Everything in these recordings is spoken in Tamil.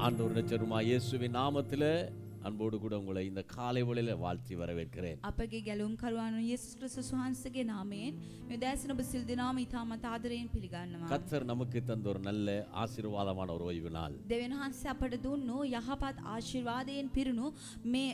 ஆண்டவர் இரட்சகருமாகிய இயேசுவின் நாமத்திலே அன்போடு கூட உங்களை இந்த காலை வேளையிலே வாழ்த்தி வரவேற்கிறேன். අපගේ ගැලුම් කරුවාණන් යේසුස් ක්‍රිස්තුස් වහන්සේගේ නාමයෙන් මේ දැසන ඔබ සිල් දෙනාම ඊටමත් ආදරයෙන් පිළිගන්නවා. கர்த்தர் நமக்கு தந்த ஒரு நல்ல ஆசீர்வாதமான ஒரு ஓய்வு நாள். දෙවියන් වහන්සේ අපට දුන්නු යහපත් ආශිර්වාදයෙන් පිරුණු මේ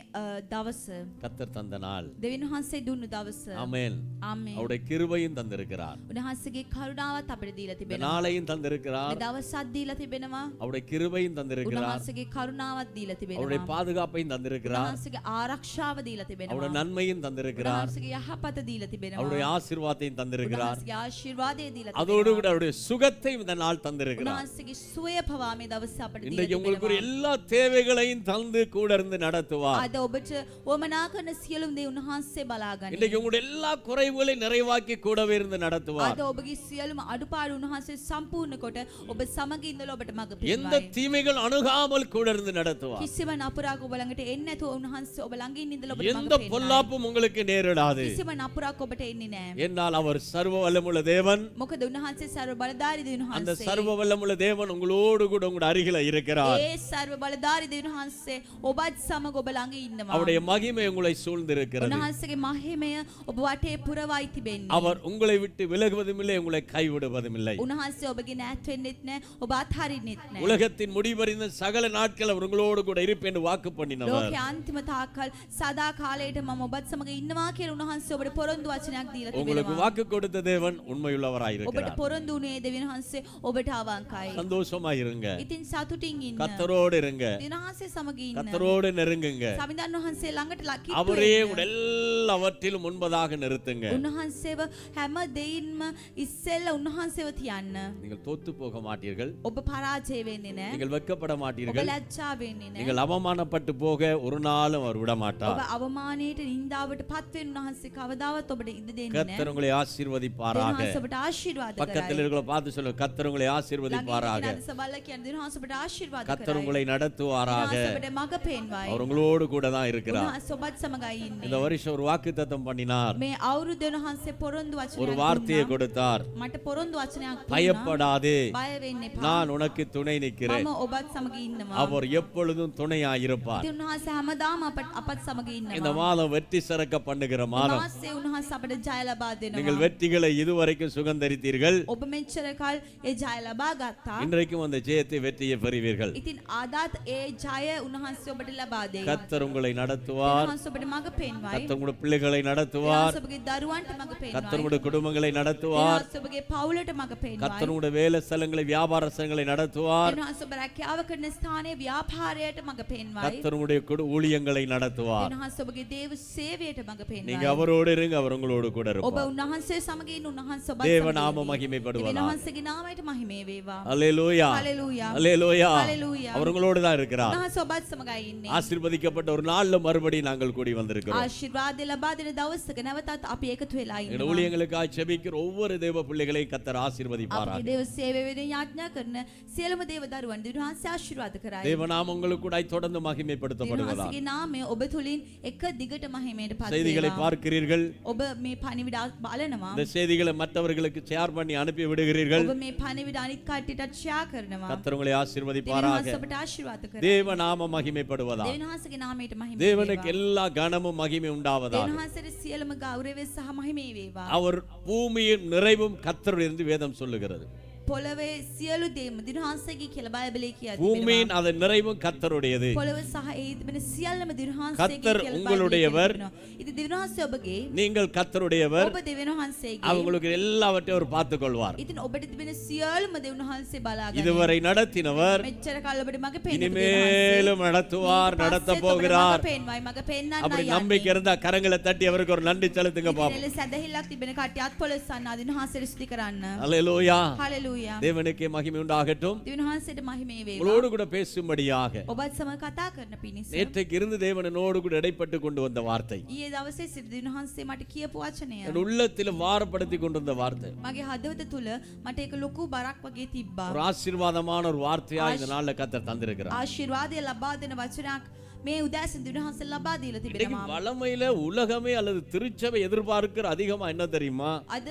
දවස. கர்த்தர் தந்த நாள். දෙවියන් වහන්සේ දුන්නු දවස. ஆமென். ආමේන්. அவருடைய கிருபையும் தந்திருக்கிறார். උන්වහන්සේගේ කරුණාවත් අපට දීලා இந்த තිබෙනවා. நாளையும் தந்திருக்கிறார். මේ දවසත් දීලා තිබෙනවා. அவருடைய கிருபையும் தந்திருக்கிறார். උන්වහන්සේගේ කරුණාවත් දීලා அவருடைய තිබෙනවා. பாதுகாப்பையும் தந்திருக்கிறார். උන්වහන්සේගේ ආරක්ෂාව දීලා තිබෙනවා. அவருடைய நன்மையும் தந்திருக்கிறார். උන්වහන්සේගේ යහපත දීලා තිබෙනවා. அவருடைய ஆசீர்வாதத்தையும் தந்திருக்கிறார். උන්වහන්සේගේ ආශිර්වාදය දීලා அதோடு තිබෙනවා. கூட அவருடைய சுகத்தையும் இந்த நாள் தந்திருக்கிறார். උන්වහන්සේගේ සුවය පවා මේ දවසේ අපට දීලා இன்றைக்கு உங்களுக்கு තිබෙනවා. எல்லா தேவைகளையும் தந்து கூட இருந்து நடத்துவார். අද ඔබට වමනා කරන සියලුම දේ උන්වහන්සේ බලාගනී. இன்றைக்கு உங்களுடைய எல்லா குறைவுகளையும் நிறைவாக்கி கூடவே இருந்து நடத்துவார். අද ඔබගේ සියලුම අඩුපාඩු උන්වහන්සේ සම්පූර්ණ කොට ඔබ සමග ඉඳලා ඔබට මඟ எந்த පෙන්වයි. தீமைகள் அணுகாமல் கூட இருந்து நடத்துவார். කිසිම නපුරක් ඔබ ළඟට එන්නේ නැතුව උන්වහන්සේ ඔබ ළඟින් ඉඳලා ඔබට எந்த මඟ පෙන්වයි. பொல்லாப்பும் உங்களுக்கு நேரிடாது. කිසිම නපුරක් ඔබට එන්නේ නැහැ. என்னால் அவர் சர்வ வல்லமுள்ள தேவன். මොකද උන්වහන්සේ ਸਰව බලධාරී දෙවියන් அந்த වහන්සේ. சர்வ வல்லமுள்ள தேவன் உங்களோடு கூட உங்களுடைய அருகில இருக்கிறார். ඒ ਸਰව බලධාරී දෙවියන් වහන්සේ ඔබත් සමග ඔබ ළඟ ඉන්නවා. அவருடைய மகிமை உங்களை சூழ்ந்திருக்கிறது. උන්වහන්සේගේ මහිමය ඔබ වටේ පුරවයි තිබෙන්නේ. அவர் உங்களை விட்டு விலகுவதும் இல்லை, உங்களை கைவிடுவதும் இல்லை. උන්වහන්සේ ඔබගෙන් ඈත් වෙන්නෙත් නැහැ, ඔබ අත්හරින්නෙත් නැහැ. உலகத்தின் முடிவறிந்த சகல நாட்கள் அவர் உங்களோடு கூட இருப்பேன் என்று வாக்கு பண்ணினவர். ලෝකයේ අන්තිම තාක්කල් සදා කාලයට මම ඔබත් සමග ඉන්නවා කියලා උන්වහන්සේ ඔබට පොරොන්දු වචනයක් දීලා உங்களுக்கு තිබෙනවා. வாக்கு கொடுத்த தேவன் உண்மையுள்ளவராய் ඔබට இருக்கிறார். පොරොන්දු උනේ දෙවියන් වහන්සේ ඔබට අවංකයි. சந்தோஷமா இருங்க. ඉතින් සතුටින් ඉන්න. கர்த்தரோடு இருங்க. දෙවියන් වහන්සේ සමග ඉන්න. கர்த்தரோடு நெருங்குங்க. සමිඳුන් වහන්සේ ළඟට ලකිටු அவரே වෙන්න. உங்கள் எல்லாவற்றிலும் முன்பதாக நிறுத்துங்க. උන්වහන්සේව හැම දෙයින්ම ඉස්සෙල්ලා උන්වහන්සේව තියන්න. நீங்கள் தோத்து போக மாட்டீர்கள். ඔබ පරාජය වෙන්නේ නැහැ. நீங்கள் வெட்கப்பட ඔබ மாட்டீர்கள். ලැජ්ජා වෙන්නේ නැහැ. நீங்கள் அவமானப்பட்டு போக ஒரு நாளும் அவர் விட மாட்டார். ඔබ අවමානයට නින්දාවට පත් වෙන උන්වහන්සේ கவදාවත් ඔබට ඉඩ දෙන්නේ නැහැ. கர்த்தர் உங்களை ஆசீர்வதிப்பாராக. උන්වහන්සේ ඔබට ආශිර්වාද பக்கத்தில் කරයි. இருக்கிற பார்த்து சொல்லுங்க, கர்த்தர் உங்களை ஆசீர்வதிப்பாராக. උන්වහන්සේ ඔබට ආශිර්වාද கர்த்தர் කරයි. உங்களை நடத்துவாராக. උන්වහන්සේ ඔබට මඟ පෙන්වයි. அவர் உங்களோடு கூட தான் இருக்கிறார். උන්වහන්සේ ඔබත් සමගයි ඉන්නේ. இந்த வருஷம் ஒரு வாக்குத்தத்தம் பண்ணினார். මේ අවුරුද්ද උන්වහන්සේ පොරොන්දු වචනයක් ஒரு வார்த்தையை கொடுத்தார். මට පොරොන්දු වචනයක් දුන්නා. பயப்படாதே, බය වෙන්න එපා. நான் உனக்கு துணை நிற்கிறேன். මම ඔබත් සමග ඉන්නවා. அவர் எப்பொழுதும் துணையாயிருப்பார். ඉතින් උන්වහන්සේ හැමදාම අපත් සමග இந்த ඉන්නවා. மாதம் வெற்றி சிறக்க பண்ணுகிற மாதம். උන්වහන්සේ අපට ජය ලබා நீங்கள் දෙනවා. வெற்றிகளை இதுவரைக்கும் சுகந்தரித்தீர்கள். ඔබ මෙච්චර කල් ඒ ජය ලබා ගත්තා. இன்றைக்கும் அந்த ஜெயத்தை வெற்றியை பெறுவீர்கள். ඉතින් ආදාත් ඒ ජය උන්වහන්සේ ඔබට ලබා දෙයි. கர்த்தர் உங்களை நடத்துவார். උන්වහන්සේ ඔබට මඟ පෙන්වයි. கர்த்தர் உங்களுடைய பிள்ளைகளை நடத்துவார். උන්වහන්සේ ඔබගේ දරුවන්ට මඟ පෙන්වයි. கர்த்தர் உங்களுடைய குடும்பங்களை நடத்துவார். උන්වහන්සේ ඔබගේ පවුලට මඟ පෙන්වයි. கர்த்தர் உங்களுடைய வேலை ஸ்தலங்களை வியாபார ஸ்தலங்களை நடத்துவார். උන්වහන්සේ ඔබ රැකියාව කරන ස්ථානයේ ව්‍යාපාරයට මඟ පෙන්වයි. கர்த்தர் உங்களுடைய ஊழியங்களை நடத்துவார். උන්වහන්සේ ඔබගේ දේව සේවයට මඟ நீங்க පෙන්වයි. அவரோடு இருங்க, அவர் உங்களோடு கூட ඔබ இருப்பார். උන්වහන්සේ සමග ඉන්න උන්වහන්සේ ඔබත් தேவ සමග நாம ඉන්නේ. மகிமைப்படுவதாக. උන්වහන්සේගේ නාමයට මහිමේ වේවා. அல்லேலூயா, ஹalleluya. அல்லேலூயா. ஹalleluya. அவர் உங்களோடு தான் இருக்கிறார். උන්වහන්සේ ඔබත් සමගයි ඉන්නේ. ஆசீர்வதிக்கப்பட்ட ஒரு நாள்ல மறுபடியும் நாங்கள் கூடி வந்திருக்கிறோம். ආශිර්වාද ලබා දෙන දවසක නැවතත් අපි එකතු වෙලා எங்கள் ඉන්නවා. ஊழியங்களுக்காக ஜெபிக்கிற ஒவ்வொரு தேவ பிள்ளைகளையும் கர்த்தர் ஆசீர்வதிப்பாராக. අපේ දේව සේවය වෙනුවෙන් යාඥා කරන සියලුම දේව දරුවන් උන්වහන්සේ ආශිර්වාද කරයි. தேவநாமம் உங்களுக்கு கூட தொடர்ந்து மகிமைப்படுத்தப்படுவதாக. උන්වහන්සේගේ නාමය ඔබ තුලින් එක දිගට මහිමයට පත් செய்திகளை වේවා. பார்க்கிறீர்கள். ඔබ මේ පණිවිඩ බලනවා. இந்த செய்திகளை மற்றவர்களுக்கு ஷேர் பண்ணி அனுப்பி விடுகிறீர்கள். ඔබ මේ පණිවිඩ අනිත් කට්ටියටත් ෂෙයා කරනවා. கர்த்தர் உங்களை දෙවියන් ஆசீர்வதிப்பாராக. වහන්සේ ඔබට ආශිර්වාද කරයි. தேவநாமம் மகிமைப்படுவதாக. දෙවියන් වහන්සේගේ නාමයට මහිම தேவனுக்கு වේවා. எல்லா கனமும் மகிமை உண்டாவதாக. දෙවියන් වහන්සේට සියලුම ගෞරවය සහ මහිමේ වේවා. அவர் பூமியின் நிறைவும் கர்த்தருடைய என்று வேதம் சொல்லுகிறது. පොළවේ සියලු දේම දෙවියන් වහන්සේගේ කියලා බයිබලයේ කියා பூமியின் තිබෙනවා. அதன் நிறைவும் கர்த்தருடையது. පොළව සහ ඒ තිබෙන සියල්ලම දෙවියන් වහන්සේගේ கர்த்தர் කියලා உங்களுடையவர். බයිබලයේ තිබෙනවා. ඉතින් දෙවියන් වහන්සේ ඔබගේ நீங்கள் கர்த்தருடையவர். ඔබ දෙවියන් වහන්සේගේ. அவங்களுக்கு எல்லாவற்றையும் அவர் பார்த்துக் கொள்வார். ඉතින් ඔබට තිබෙන සියලුම දෙවියන් වහන්සේ බලාගන්නේ. இதுவரை நடத்தினவர் මෙච්චර කාල ඔබට මග පෙන්නපු இனிமேலும் நடத்துவார், நடத்த போகிறார். පෙන්වයි මග පෙන්නන්නයි அப்படி යන්නේ. நம்பிக்கை இருந்தா கரங்களை தட்டி அவருக்கு ஒரு நன்றி செலுத்துங்க பாப்போம். ඉතින් සැදහිල්ලක් තිබෙන කට්ටිය අත්පොලස්සන්න දෙවියන් වහන්සේට ස්තුති කරන්න. அல்லேலூயா. හalleluya. தேவனுக்கே மகிமை உண்டாகட்டும். දෙවියන් වහන්සේට මහිමේ වේවා. உங்களோடு கூட பேசும்படியாக ඔබත් සමග කතා කරන පිණිස நேற்றைக்கு இருந்து தேவனோடு கூட இடைப்பட்டு கொண்டு வந்த வார்த்தை, ඊයේ දවසේ සිට දෙවියන් වහන්සේ මට කියපු වචනය என் உள்ளத்தில் வாரப்படுத்தி கொண்டு வந்த வார்த்தை මගේ හදවත තුල මට ඒක ලොකු බරක් වගේ තිබ්බා. ஒரு ஆசீர்வாதமான ஒரு வார்த்தையா இந்த நாள்ல கர்த்தர் தந்திருக்கிறார். ආශිර්වාදය ලබා දෙන වචනයක් මේ උදෑසන දිනහස ලබා දීලා இன்னைக்கு තිබෙනවා. வளமையில உலகமே அல்லது திருச்சபை எதிர்பார்க்கிற அதிகமா என்ன தெரியுமா? අද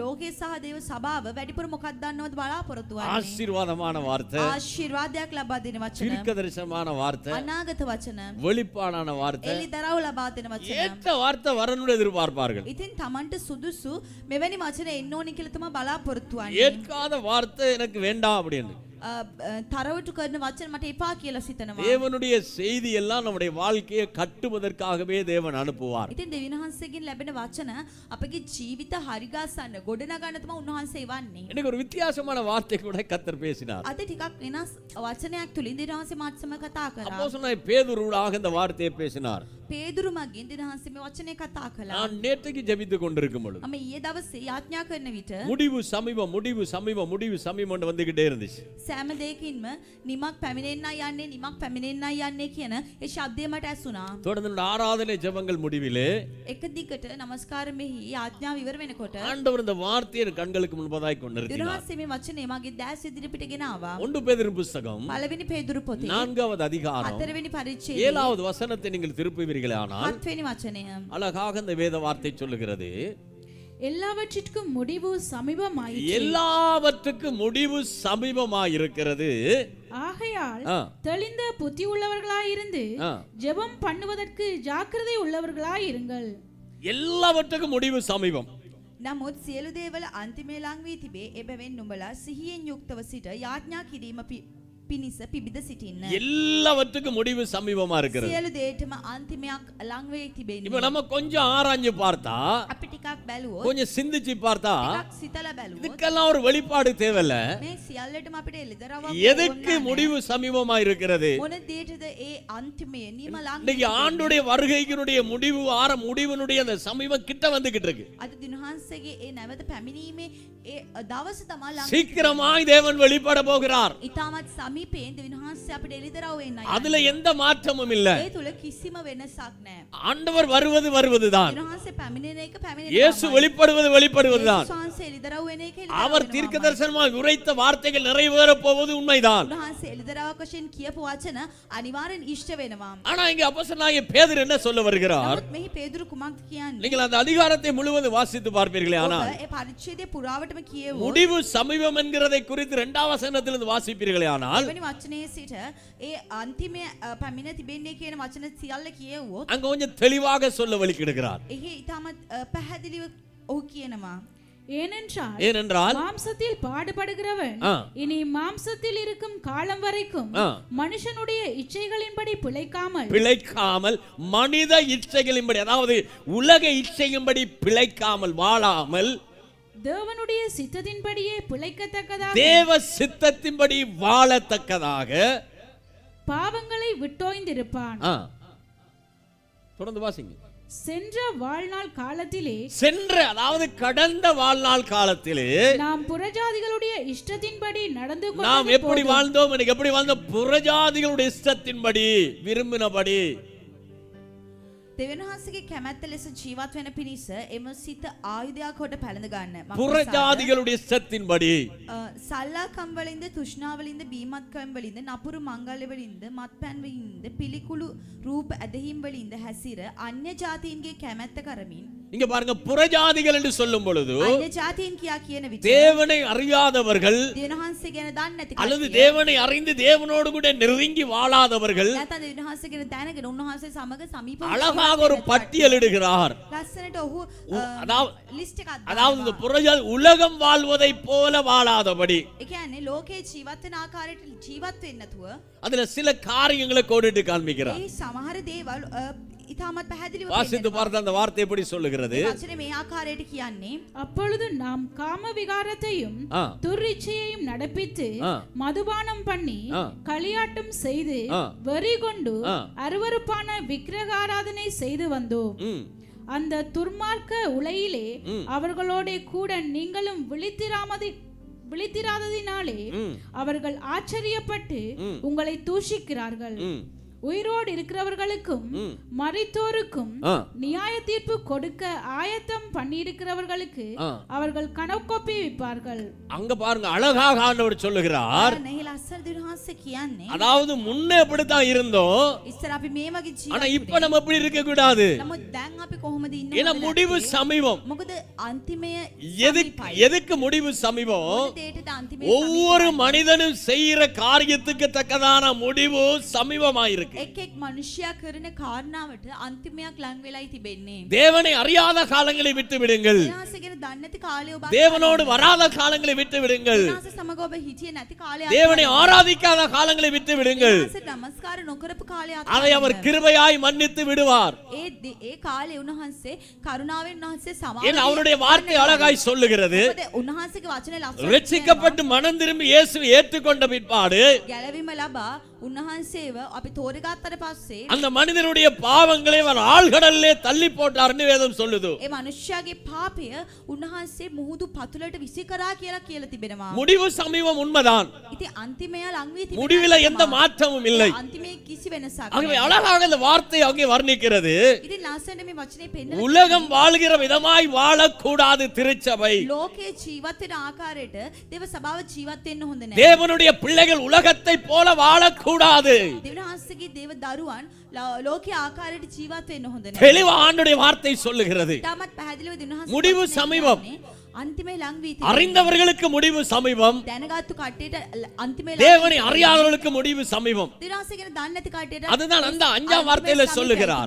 ලෝකයේ සහ දේව සභාව වැඩිපුර මොකක්ද දන්නවද බලාපොරොත්තු වෙන්නේ? ஆசீர்வாதமான வார்த்தை, ආශිර්වාදයක් ලබා දෙන වචන, தீர்க்கதரிசனமான வார்த்தை, අනාගත වචන, வெளிப்பாடான வார்த்தை, එලි දරව් ලබා දෙන වචන. ஏற்ற வார்த்தை வரணும்னு எதிர்பார்ப்பார்கள். ඉතින් Tamanට සුදුසු මෙවැනි වචන එන්න ඕනි කියලා තමයි බලාපොරොත්තු වෙන්නේ. ஏற்காத வார்த்தை எனக்கு வேண்டாம் அப்படின்னு. තරවටු කරන වචන මට එපා කියලා සිතනවා. தேவனுடைய செய்தி எல்லாம் நம்முடைய வாழ்க்கையை கட்டுவதற்காகவே தேவன் அனுப்புவார். ඉතින් දෙවියන් වහන්සේගෙන් ලැබෙන වචන අපගේ ජීවිත හරිගස්සන්න ගොඩනගන්න තමයි උන්වහන්සේ වන්නේ. இன்னைக்கு ஒரு வித்தியாசமான வார்த்தை கூட கர்த்தர் பேசினார். අද ටිකක් වෙනස් වචනයක් තුලින් දෙවියන් වහන්සේ මාත් සමග කතා කරා. அப்போஸ்தலனாகிய பேதுருவாக இந்த வார்த்தையை பேசினார். පේදුරු මගින් දෙවියන් වහන්සේ මේ වචනේ කතා කළා. நான் நேற்றைக்கு ஜெபித்துக் கொண்டிருக்கும் பொழுது මම ඊයේ දවසේ යාඥා කරන විට முடிவு சமீபம் முடிவு சமீபம் முடிவு சமீபம் வந்துகிட்டே இருந்துச்சு. සෑම දෙයකින්ම නිමක් පැමිණෙන්නයි යන්නේ කියන ඒ ශබ්දය මට ඇසුණා. தொடர்ந்து இந்த ஆராதனை ஜெபங்கள் முடிவிலே එක දිගට නමස්කාරමෙහි යාඥා විවර වෙනකොට ஆண்டவர் இந்த வார்த்தையை என் கண்களுக்கு முன்பதாய் கொண்டு දෙවියන් நிறுத்தினார். වහන්සේ මේ වචනේ මගේ දැස් ඉදිරිපිට ගෙන ආවා. 1 பேதுரு புத்தகம் පළවෙනි පේදුරු පොතේ 4வது அதிகாரம் 4වෙනි පරිච්ඡේදයේ 7வது வசனத்தை நீங்கள் திருப்புவீர்களே ஆனால் 7වෙනි වචනය. அழகாக இந்த வேத வார்த்தை சொல்லுகிறது, எல்லாவற்றிற்கும் முடிவு சமீபமாயிற்று. எல்லாவற்றுக்கும் முடிவு சமீபமாயிருக்கிறது. ஆகையால் ஆ. தெளிந்த புத்தி உள்ளவர்களாயிருந்து ஆ. ஜெபம் பண்ணுவதற்கு ஜாக்கிரதை உள்ளவர்களாயிருங்கள். எல்லாவற்றுக்கும் முடிவு சமீபம். නමුත් සියලු දේවල අන්තිමේ ලං වී තිබේ. එබැවින් නුඹලා සිහියෙන් යුක්තව සිට යාඥා කිරීම පිණිස පිබිද සිටින්න. எல்லாவற்றுக்கும் முடிவு சமீபமா இருக்கிறது. සියලු දේටම අන්තිමයක් ලං වෙයි තිබෙන්නේ. இப்ப நம்ம கொஞ்சம் ஆராய்ஞ்சு பார்த்தா, අපි ටිකක් බැලුවොත්, கொஞ்சம் சிந்திச்சு பார்த்தா, ටිකක් සිතලා බැලුවොත් இதுக்கெல்லாம் ஒரு வெளிப்பாடு தேவையில்ல. මේ සියල්ලටම අපිට එළිදරව් எதுக்கு முடிவு சமீபமா இருக்கிறது? මොන දේටද ඒ අන්තිමය නිම ලං இன்னைக்கு ஆண்டுடைய வருகையினுடைய முடிவினுடைய அந்த சமீபம் கிட்ட வந்துகிட்டு இருக்கு. අද දිනහන්සේගේ ඒ නැවත පැමිණීමේ ඒ දවස තමයි ලං. சீக்கிரமாய் தேவன் வெளிப்பட போகிறார். ඉතාමත් සමීපයෙන් දෙවියන් වහන්සේ අපිට එළිදරව් වෙන්නයි. அதுல எந்த மாற்றமும் இல்ல. ඒ තුල කිසිම වෙනසක් නැහැ. ஆண்டவர் வருவதுதான். දෙවියන් වහන්සේ පැමිණෙන එක පැමිණෙනවා. இயேசு வெளிப்படுவதுதான். වහන්සේ එළිදරව් වෙන එක அவர் தீர்க்கதரிசனமாய் உரைத்த வார்த்தைகள் நிறைவேற போவது உண்மைதான். උන්වහන්සේ එළිදරව් වශයෙන් කියපු වචන අනිවාර්යෙන් ඉෂ්ට වෙනවා. ஆனா இங்க அப்போஸ்தலனாகிய பேதுரு என்ன சொல்ல வருகிறார்? නමුත් මෙහි පේදුරු කුමක්ද කියන්නේ? நீங்கள் அந்த அதிகாரத்தை முழுவதும் வாசித்து பார்ப்பீர்களே, ஆனால் ඔබ ඒ පරිච්ඡේදය පුරාවටම කියවුවොත් முடிவு சமீபம் என்கிறதை குறித்து 2வது வசனத்திலிருந்து வாசிப்பீர்களே, ஆனால் එවැනි වචනේ සිට ඒ අන්තිමේ පැමිණ තිබෙන්නේ කියන වචන සියල්ල කියවුවොත් அங்க கொஞ்சம் தெளிவாக சொல்ல வழிக்கிடுகிறார். එහි ඉතාමත් පැහැදිලිව ඔහු කියනවා. ஏனென்றால் மாம்சத்தில் பாடுபடுகிறவன் ஆ. இனி மாம்சத்தில் இருக்கும் காலம் வரைக்கும் ஆ. மனுஷனுடைய இச்சைகளின்படி பிழைக்காமல் மனித இச்சைகளின்படி, அதாவது உலக இச்சையின்படி பிழைக்காமல் வாழாமல் தேவனுடைய சித்தத்தின்படியே பிழைக்கத்தக்கதாக, தேவ சித்தத்தின்படி வாழத்தக்கதாக பாவங்களை விட்டோய்ந்திருப்பான். தொடர்ந்து வாசிங்க. சென்ற வாழ்நாள் காலத்திலே, அதாவது கடந்த வாழ்நாள் காலத்திலே நாம் புறஜாதிகளுடைய இஷ்டத்தின்படி நடந்து நாம் எப்படி வாழ்ந்தோம்? எப்படி வாழ்ந்தோம்? புறஜாதிகளுடைய இஷ்டத்தின்படி, விரும்பினபடி. දෙවියන් වහන්සේගේ කැමැත්ත ලෙස ජීවත් වෙන පිණිස එම සිත ආයුධයක් කොට පැලඳ ගන්න. புறஜாதிகளுடைய இஷ்டத்தின்படி, සල්ලාකම් වලින්ද, තෘෂ්ණාව වලින්ද, බීමත්කම් වලින්ද, නපුරු මංගල්‍ය වලින්ද, මත්පැන් වලින්ද, පිළිකුළු රූප ඇදහිම් වලින්ද හැසිර අන්‍ය ජාතීන්ගේ කැමැත්ත කරමින්. இங்க பாருங்க, புறஜாதிகள் என்று சொல்லும் பொழுது අන්‍ය ජාතීන් කියා කියන විට தேவனை அறியாதவர்கள், දෙවියන් වහන්සේ ගැන දන්නේ නැති அல்லது කට්ටිය, தேவனை அறிந்து தேவனோடு கூட நெருங்கி வாழாதவர்கள், නැත්නම් දෙවියන් වහන්සේ ගැන දැනගෙන උන්වහන්සේ සමග සමීපව அழகாக ஒரு பட்டியலிடுகிறார். ලස්සනට ඔහු ලිස්ට් එකක් அதாவது இந்த புறஜாதி உலகம் வாழ்வதை போல வாழாதபடி, ඒ කියන්නේ ලෝකේ ජීවත් වෙන ආකාරයට ජීවත් වෙන්නේ නැතුව அதுல சில காரியங்களை கோடிட்டு காண்பிக்கிறார். ඒ සමහර දේවල් ඉතාමත් පැහැදිලිව வாசித்து பார்த்த அந்த வார்த்தை எப்படி சொல்லுகிறது? වචනේ මේ ආකාරයට කියන්නේ அப்பொழுது நாம் காம விகாரத்தையும் துர்ரிச்சையையும் நடப்பித்து மதுபானம் பண்ணி களியாட்டம் செய்து வெறி கொண்டு அருவருப்பான விக்கிரகாராதனை செய்து வந்தோம். அந்த துர்மார்க்க உலையிலே அவர்களோட கூட நீங்களும் விழித்திராததினாலே அவர்கள் ஆச்சரியப்பட்டு உங்களை தூஷிக்கிறார்கள். உயிரோடு இருக்கிறவர்களுக்கும் மரித்தோருக்கும் நியாய தீர்ப்பு கொடுக்க ஆயத்தம் பண்ணியிருக்கிறவர்களுக்கு அவர்கள் கணக்கொப்புவிப்பார்கள். அங்க பாருங்க, அழகாக ஆண்டவர் சொல்லுகிறார். அதாவது முன்னே அப்படித்தான் இருந்தோம், ஆனா இப்ப நம்ம எப்படி இருக்க கூடாது. ஏன்னா முடிவு சமீபம். எதுக்கு முடிவு சமீபம்? ஒவ்வொரு மனிதனும் செய்யற காரியத்துக்கு தக்கதான முடிவு சமீபமாயிருக்கு. தேவனை அறியாத காலங்களை விட்டு விடுங்கள், தேவனோடு வராத காலங்களை விட்டு விடுங்கள், தேவனை ஆராதிக்காத காலங்களை விட்டு விடுங்கள், அதை அவர் கிருபையாய் மன்னித்து விடுவார். அவருடைய வார்த்தை அழகாய் சொல்லுகிறது. ரட்சிக்கப்பட்டு மனம் திரும்பி இயேசுவை ஏற்றுக்கொண்ட பிற்பாடு அந்த மனிதனுடைய பாவங்களை அவர் ஆழ்கடல்லே தள்ளி போட்டார்னு வேதம் சொல்லுது. முடிவு சமீபம் உண்மைதான், முடிவில் எந்த மாற்றமும் இல்லை. ஆகவே அழகாக இந்த வார்த்தை அங்கே வர்ணிக்கிறது. உலகம் வாழ்கிற விதமாய் வாழக்கூடாது திருச்சபை. தேவனுடைய பிள்ளைகள் உலகத்தை போல வாழக்கூடாது. தெளிவா ஆண்டவருடைய வார்த்தை சொல்லுகிறது. முடிவு சமீபம். அறிந்தவர்களுக்கு முடிவு சமீபம், தேவனை அறியாதவர்களுக்கு முடிவு சமீபம். அதுதான் அந்த 5ஆம் வார்த்தையில சொல்லுகிறார்.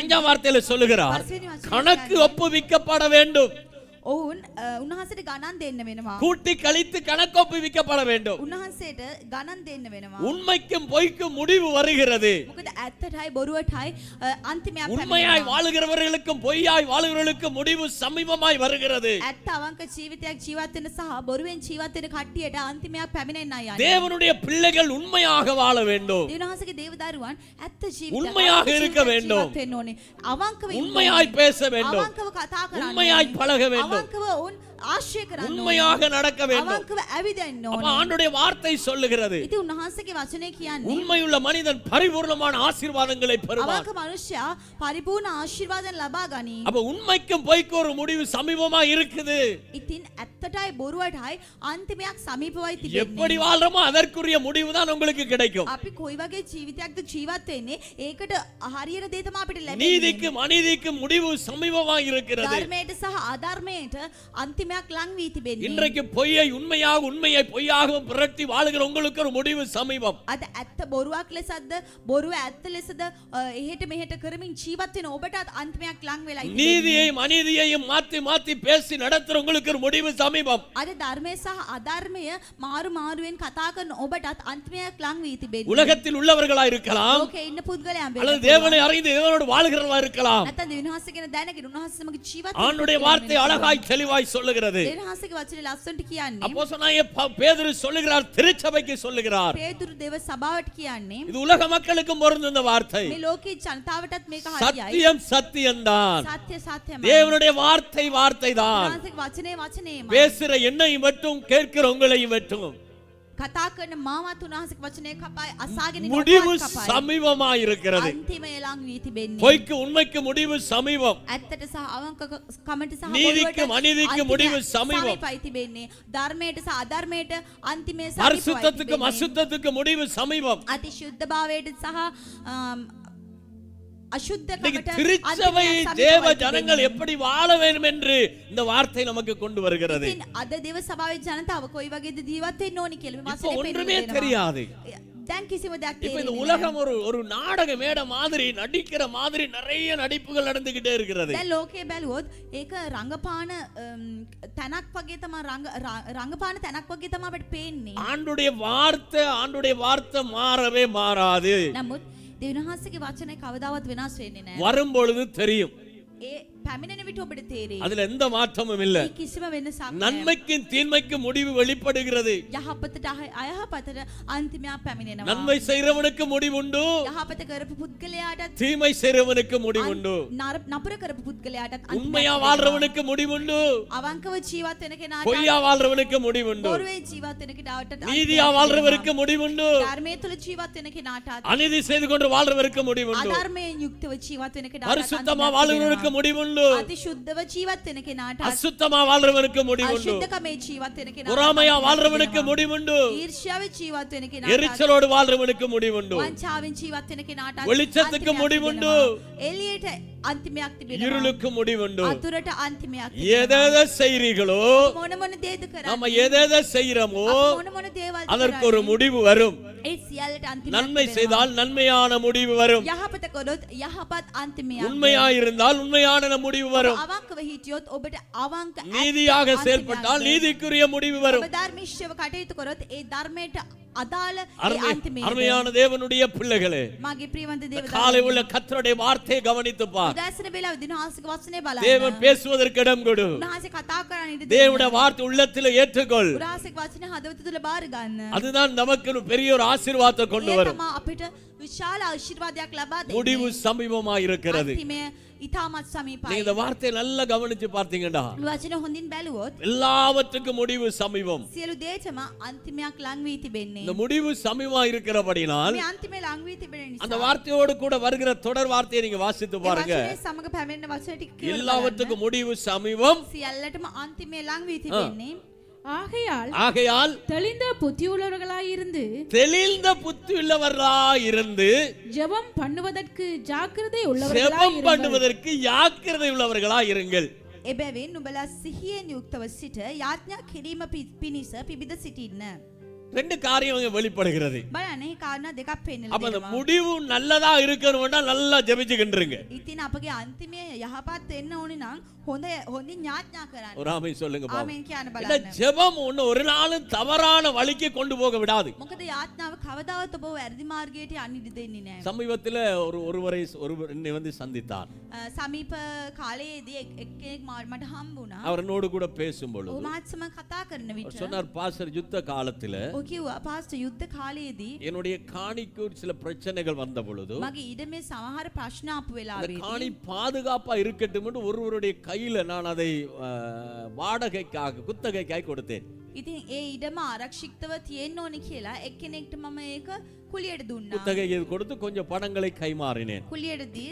5ஆம் வார்த்தையில சொல்லுகிறார், கணக்கு ஒப்புவிக்கப்பட வேண்டும். கூட்டி கழித்து கணக்கு ஒப்புவிக்கப்பட வேண்டும். உண்மைக்கும் பொய்க்கும் முடிவு வருகிறது. உண்மையாய் வாழுகிறவர்களுக்கும் பொய்யாய் வாழுகிறவர்களுக்கும் முடிவு சமீபமாய் வருகிறது. தேவனுடைய பிள்ளைகள் உண்மையாக வாழ வேண்டும், உண்மையாக இருக்க வேண்டும், உண்மையாய் பேச வேண்டும், உண்மையாய் பழக வேண்டும், உண்மையாக நடக்க வேண்டும். ஆண்டவருடைய வார்த்தை சொல்லுகிறது, உண்மையுள்ள மனிதன் பரிபூர்ணமான ஆசீர்வாதங்களை பெறுவான். அப்ப உண்மைக்கும் பொய்க்கும் ஒரு முடிவு சமீபமா இருக்குது. எப்படி வாழ்றோமோ அதற்குரிய முடிவு தான் உங்களுக்கு கிடைக்கும். நீதிக்கும் அநீதிக்கும் முடிவு சமீபமா இருக்கிறது. இன்றைக்கு பொய்யை உண்மையாக, உண்மையை பொய்யாக புரட்டி வாழுகிற உங்களுக்கு ஒரு முடிவு சமீபம். நீதியையும் அநீதியையும் மாத்தி மாத்தி பேசி நடத்துற உங்களுக்கு ஒரு முடிவு சமீபம். உலகத்தில் உள்ளவர்களா இருக்கலாம், அல்லது தேவனை அறிந்து தேவனோடு வாழ்கிறவர்களா இருக்கலாம். ஆண்டவருடைய வார்த்தை அழகாய் தெளிவாய் சொல்லுகிறது. அப்போஸ்தலனாகிய பேதுரு சொல்லுகிறார், திருச்சபைக்கு சொல்லுகிறார். இது உலக மக்களுக்கும் பொருந்தும் வார்த்தை. சத்தியம் சத்தியம்தான், தேவனுடைய வார்த்தை வார்த்தை தான். பேசுற என்னையும் மட்டும் கேட்கிற உங்களையும் மட்டும் முடிவு சமீபமா இருக்கிறது. பொய்க்கு உண்மைக்கு முடிவு சமீபம், நீதிக்கும் அநீதிக்கும் முடிவு சமீபம், பரிசுத்தத்துக்கும் அசுத்தத்துக்கும் முடிவு சமீபம். திருச்சபை தேவ ஜனங்கள் எப்படி வாழ வேண்டும் என்று இந்த வார்த்தை நமக்கு கொண்டு வருகிறது. ஒன்றுமே தெரியாது. இந்த உலகம் ஒரு நாடக மேடை மாதிரி நடிக்கிற மாதிரி நிறைய நடிப்புகள் நடந்துகிட்டே இருக்கிறது. ஆண்டுடைய வார்த்தை மாறவே மாறாது. வரும்பொழுது தெரியும். පැමිණෙන විට ඔබට තේරෙයි. அதுல எந்த மாற்றமும் இல்ல. මේ කිසිම වෙනසක් නැහැ. நன்மைக்கும் தீமைக்கும் முடிவு வெளிப்படுகிறது. යහපතට අයහපතට අන්තිමයක් පැමිණෙනවා. நன்மை செய்றவனுக்கு முடிவுண்டு, යහපත කරපු පුද්ගලයාටත් தீமை செய்றவனுக்கு முடிவுண்டு. නපුර කරපු පුද්ගලයාටත් உண்மையா வாழ்றவனுக்கு முடிவுண்டு, අවංකව ජීවත් වෙන කෙනාට பொய்யா வாழ்றவனுக்கு முடிவுண்டு. බොරුවේ ජීවත් වෙන කෙනාටත් நீதியா வாழ்றவருக்கு முடிவுண்டு, ධර්මයේ තුල ජීවත් වෙන කෙනාටත් அநீதி செய்து கொண்டு வாழ்றவருக்கு முடிவுண்டு. අධර්මයෙන් යුක්තව ජීවත් වෙන කෙනාටත් பரிசுத்தமா வாழ்றவருக்கு முடிவுண்டு, අතිශුද්ධව ජීවත් වෙන කෙනාටත් அசுத்தமா வாழ்றவருக்கு முடிவுண்டு. අශුද්ධකමේ ජීවත් වෙන කෙනාටත් பொறாமையா வாழ்றவனுக்கு முடிவுண்டு, ඊර්ෂ්‍යාවෙන් ජීවත් වෙන කෙනාටත් எரிச்சலோடு வாழ்றவனுக்கு முடிவுண்டு. වංචාවෙන් ජීවත් වෙන කෙනාටත් வெளிச்சத்துக்கு முடிவுண்டு, එළියට අන්තිමයක් තිබෙනවා. இருளுக்கு முடிவுண்டு. අතුරට අන්තිමයක් எதை செய்றீங்களோ, මොන මොන දේද කරන්නේ நம்ம எதை செய்யறோமோ මොන මොන දේවල් அதற்கு ஒரு முடிவு வரும். ඒ සියල්ලට අන්තිමයක් நன்மை තිබෙනවා. செய்தால் நன்மையான முடிவு வரும். යහපත කළොත් යහපත් අන්තිමයක් உண்மையா இருந்தால் உண்மையான முடிவு வரும். අවංකව හිටියොත් ඔබට අවංක நீதியாக செயல்பட்டால் நீதிக்குரிய முடிவு வரும். ඔබ ධර්මීෂ්ඨව කටයුතු කරොත් ඒ ධර්මයට අදාළ ඒ අන්තිමේ அருமையான தேவனுடைய பிள்ளைகளே, මගේ ප්‍රියවන්ත දේව காலை உள்ள கர்த்தருடைய வார்த்தையை கவனித்து பார். උදෑසන වේලාව දිනහාසික වචනේ தேவன் බලන්න. பேசுவதற்கு இடம் கொடு. උන්වහන්සේ කතා කරන්න ඉඩ දෙන්න. தேவனுடைய வார்த்தை உள்ளத்தில் ஏற்றுக்கொள். උන්වහන්සේගේ වචනේ හදවත තුල බාර ගන්න. அதுதான் நமக்கு ஒரு பெரிய ஒரு ஆசீர்வாதத்தை கொண்டு ඒ வரும். තමයි අපිට විශාල ආශිර්වාදයක් ලබා දෙන්නේ. முடிவு சமீபமாக இருக்கிறது. අන්තිමේ ඉතාමත් සමීපයි. நீங்க இந்த வார்த்தையை நல்லா கவனிச்சு பார்த்தீங்கடா, වචන හොඳින් බැලුවොත් எல்லாவற்றுக்கும் முடிவு சமீபம். සියලු දේටම අන්තිමයක් ලං වී තිබෙන්නේ. இந்த முடிவு சமீபமா இருக்கிறபடினால் මේ අන්තිමේ ලං වී තිබෙන නිසා அந்த வார்த்தையோடு கூட வருகிற தொடர் வார்த்தையை நீங்க வாசித்து பாருங்க. වචනේ සමග පැමිණෙන වචන ටික කියලා බලන්න. எல்லாவற்றுக்கும் முடிவு சமீபம். සියල්ලටම අන්තිමේ ලං වී තිබෙන්නේ. ஆகையால் தெளிந்த புத்தியுள்ளவர்களாயிருந்து தெளிந்த புத்தி உள்ளவர்களாயிருந்து ஜெபம் பண்ணுவதற்கு ஜாக்கிரதை ஜெபம் உள்ளவர்களாயிருங்கள். பண்ணுவதற்கு ஜாக்கிரதை உள்ளவர்களாயிருங்கள். එබැවින් නුඹලා සිහියෙන් යුක්තව සිට යාඥා කිරීම පිණිස පිබිද සිටින්න. ரெண்டு காரியம் இங்க வெளிப்படுகிறது. බලන්න මේ කාරණා දෙකක් පෙන්නලා அப்ப அந்த දෙනවා. முடிவு நல்லதா இருக்கணும்னா நல்லா ஜெபிச்சுக்கின்றீங்க. ඉතින් අපගේ අන්තිමේ යහපත් වෙන්න ඕනේ නම් හොඳින් යාඥා කරන්න. ஒரு ஆமென் சொல்லுங்க பாப்போம். ආමෙන් කියන්න இந்த බලන්න. ஜெபம் ஒண்ணு ஒரு நாளும் தவறான வழிக்கு கொண்டு போக விடாது. මොකද යාඥාව කවදාවත් ඔබව වැරදි මාර්ගයට යන්න ඉඩ දෙන්නේ නැහැ. சமீபத்துல ஒருவர் என்னை வந்து சந்தித்தார். සමීප කාලයේදී එක්කෙනෙක් මට හම්බ වුණා. அவர் என்னோடு கூட பேசும் பொழுது ඔහු මාත් සමග කතා කරන විට சொன்னார், பாஸ்டர் யுத்த காலத்துல ඔහු කිව්වා පාස්ටර් යුද්ධ කාලයේදී என்னுடைய காணிக்கு சில பிரச்சனைகள் வந்த பொழுது මගේ ඉඩමේ සමහර ප්‍රශ්න ආපු அந்த වෙලාවෙදී காணி பாதுகாப்பா இருக்கட்டும் என்று ஒருவருடைய கையில நான் அதை வாடகைக்காக குத்தகைக்காக கொடுத்தேன். ඉතින් ඒ ඉඩම ආරක්ෂිතව තියෙන්න ඕනේ කියලා එක්කෙනෙක්ට මම ඒක කුලියට දුන්නා. குத்தகையை கொடுத்து கொஞ்சம் பணங்களை கைமாறினேன். කුලියටදී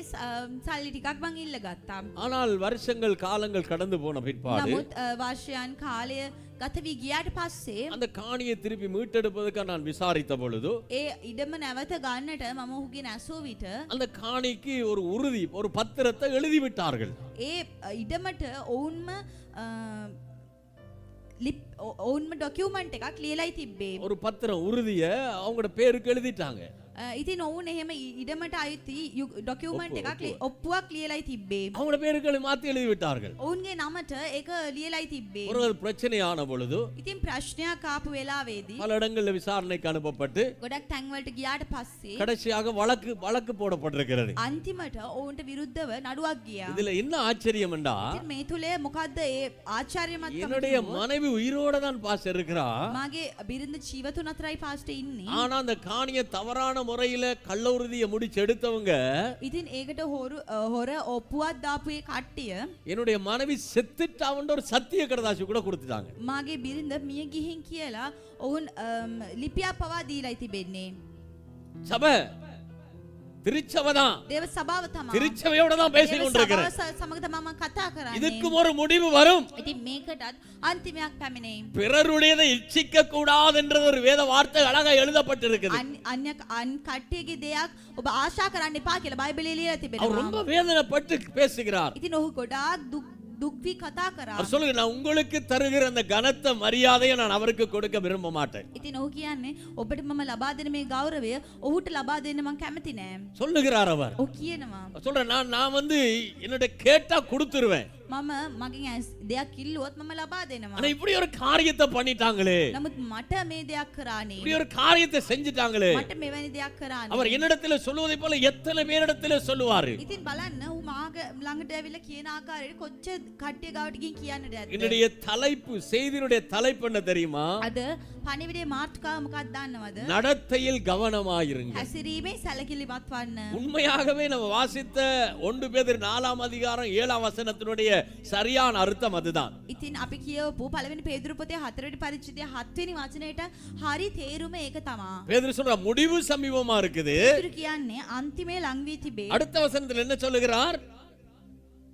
සල්ලි ටිකක් මං ඉල්ල ගත්තා. ஆனால் வருஷங்கள் காலங்கள் கடந்து போன பிற்பாடு නමුත් වර්ෂයන් කාලය ගත වී ගියාට පස්සේ அந்த காணியை திருப்பி மீட்டெடுப்பதற்காக நான் விசாரித்த பொழுது ඒ ඉඩම නැවත ගන්නට මම ඔහුගෙන් ඇසූ විට அந்த காணிக்கு ஒரு உறுதி, ஒரு பத்திரத்தை எழுதி விட்டார்கள். ඒ ඉඩමට ඔවුන්ම ඩොකියුමන්ට් එකක් ලියලායි තිබ්බේ. ஒரு பத்திரம் உறுதியை அவங்களோட பேருக்கு எழுதிட்டாங்க. ඉතින් ඔවුන් එහෙම ඉඩමට අයිති ඩොකියුමන්ට් එකක් ඔප්පුවක් ලියලායි තිබ්බේ. அவங்களோட பேருக்கு மாத்தி எழுதி விட்டார்கள். ඔවුන්ගේ නමට ඒක ලියලායි තිබ්බේ. ஒரு பிரச்சனையான பொழுது ඉතින් ප්‍රශ්නයක් ආපු වෙලාවේදී பல இடங்கள்ல விசாரணைக்கு அனுப்பப்பட்டு ගොඩක් තැන්වලට ගියාට පස්සේ கடைசியாக வழக்கு போடப்பட்டிருக்கிறது. අන්තිමට ඔවුන්ට විරුද්ධව නඩුවක් ගියා. இதுல என்ன ஆச்சரியம் என்றா, ඉතින් මේ තුලේ මොකද්ද ඒ ආචාර්යමත්කම? என்னுடைய மனைவி உயிரோட தான் பாஸ்டர் இருக்கிறா. මාගේ බිරිඳ ජීවතුන් අතරයි පාස්ටර් ඉන්නේ. ஆனா அந்த காணியை தவறான முறையில கள்ள உறுதியை முடிச்சு எடுத்தவங்க ඉතින් ඒකට හොර ඔප්පුවක් දාපු ඒ කට්ටිය என்னுடைய மனைவி செத்துட்டாவன்ற ஒரு சத்திய கடதாசி கூட கொடுத்துட்டாங்க. මාගේ බිරිඳ මිය ගිහින් කියලා ඔවුන් ලිපියක් පවා දීලා තිබෙන්නේ. சபை திருச்சபைதான், දේව සභාව තමයි. திருச்சபையோட தான் பேசிக் கொண்டிருக்கிறேன். සමග තමයි කතා කරන්නේ. இதுக்கும் ஒரு முடிவு வரும். ඉතින් මේකටත් අන්තිමයක් පැමිණෙයි. பிறருடையதை இச்சிக்க கூடாது என்ற ஒரு வேத வார்த்தை அழகா எழுதப்பட்டிருக்குது. අන් කට්ටියගේ දෙයක් ඔබ ආශා කරන්න එපා කියලා බයිබලයේ ලියලා அவர் තිබෙනවා. ரொம்ப வேதனைப்பட்டு பேசுகிறார். ඉතින් ඔහු ගොඩාක් දුක් වී කතා කරා. அவர் சொல்லுங்க, நான் உங்களுக்கு தருகிற அந்த கனத்த மரியாதையை நான் அவருக்கு கொடுக்க விரும்ப மாட்டேன். ඉතින් ඔහු කියන්නේ ඔබට මම ලබා දෙන මේ ගෞරවය ඔහුට ලබා දෙන්න මම කැමති නෑ. சொல்லுகிறார் அவர். ඔහු කියනවා சொல்றேன், நான் வந்து என்னோட கேட்டா கொடுத்துருவேன். මම මගෙන් දෙයක් කිල්ලුවොත් මම ලබා දෙනවා. ஆனா இப்படி ஒரு காரியத்தை பண்ணிட்டாங்களே, නමුත් මට මේ දෙයක් කරානේ. இப்படி ஒரு காரியத்தை செஞ்சிட்டாங்களே. මට මෙවැනி දෙයක් කරානේ. அவர் என்னிடத்துல சொல்லுவதை போல எத்தனை பேரிடத்துல சொல்லுவாரு. ඉතින් බලන්න ඔහු මාග ළඟට ඇවිල්ලා කියන ආකාරයට කොච්චර කට්ටිය ගාවට ගිහින් කියන්නද ඇද්ද? என்னுடைய தலைப்பு செய்தியினுடைய தலைப்பு என்ன தெரியுமா? අද පණිවිඩයේ මාතෘකාව මොකක්ද දන්නවද? நடத்தையில் கவனமாயிருங்க. හැසිරීමේ සැලකිලිමත් වන්න. உண்மையாகவே நம்ம வாசித்த 1 பேதுரு 4ஆம் அதிகாரம் 7ஆம் வசனத்தினுடைய சரியான அர்த்தம் அதுதான். ඉතින් අපි කියවපු පළවෙනි පේදුරු පොතේ 4 වෙනි පරිච්ඡේදයේ 7 වෙනි වචනයට හරි තේරුම ඒක තමයි. பேதுரு சொல்ற முடிவு சமீபமா இருக்குது. පේදුරු කියන්නේ අන්තිමේ ලං වී තිබේ. அடுத்த வசனத்தில் என்ன சொல்லுகிறார்?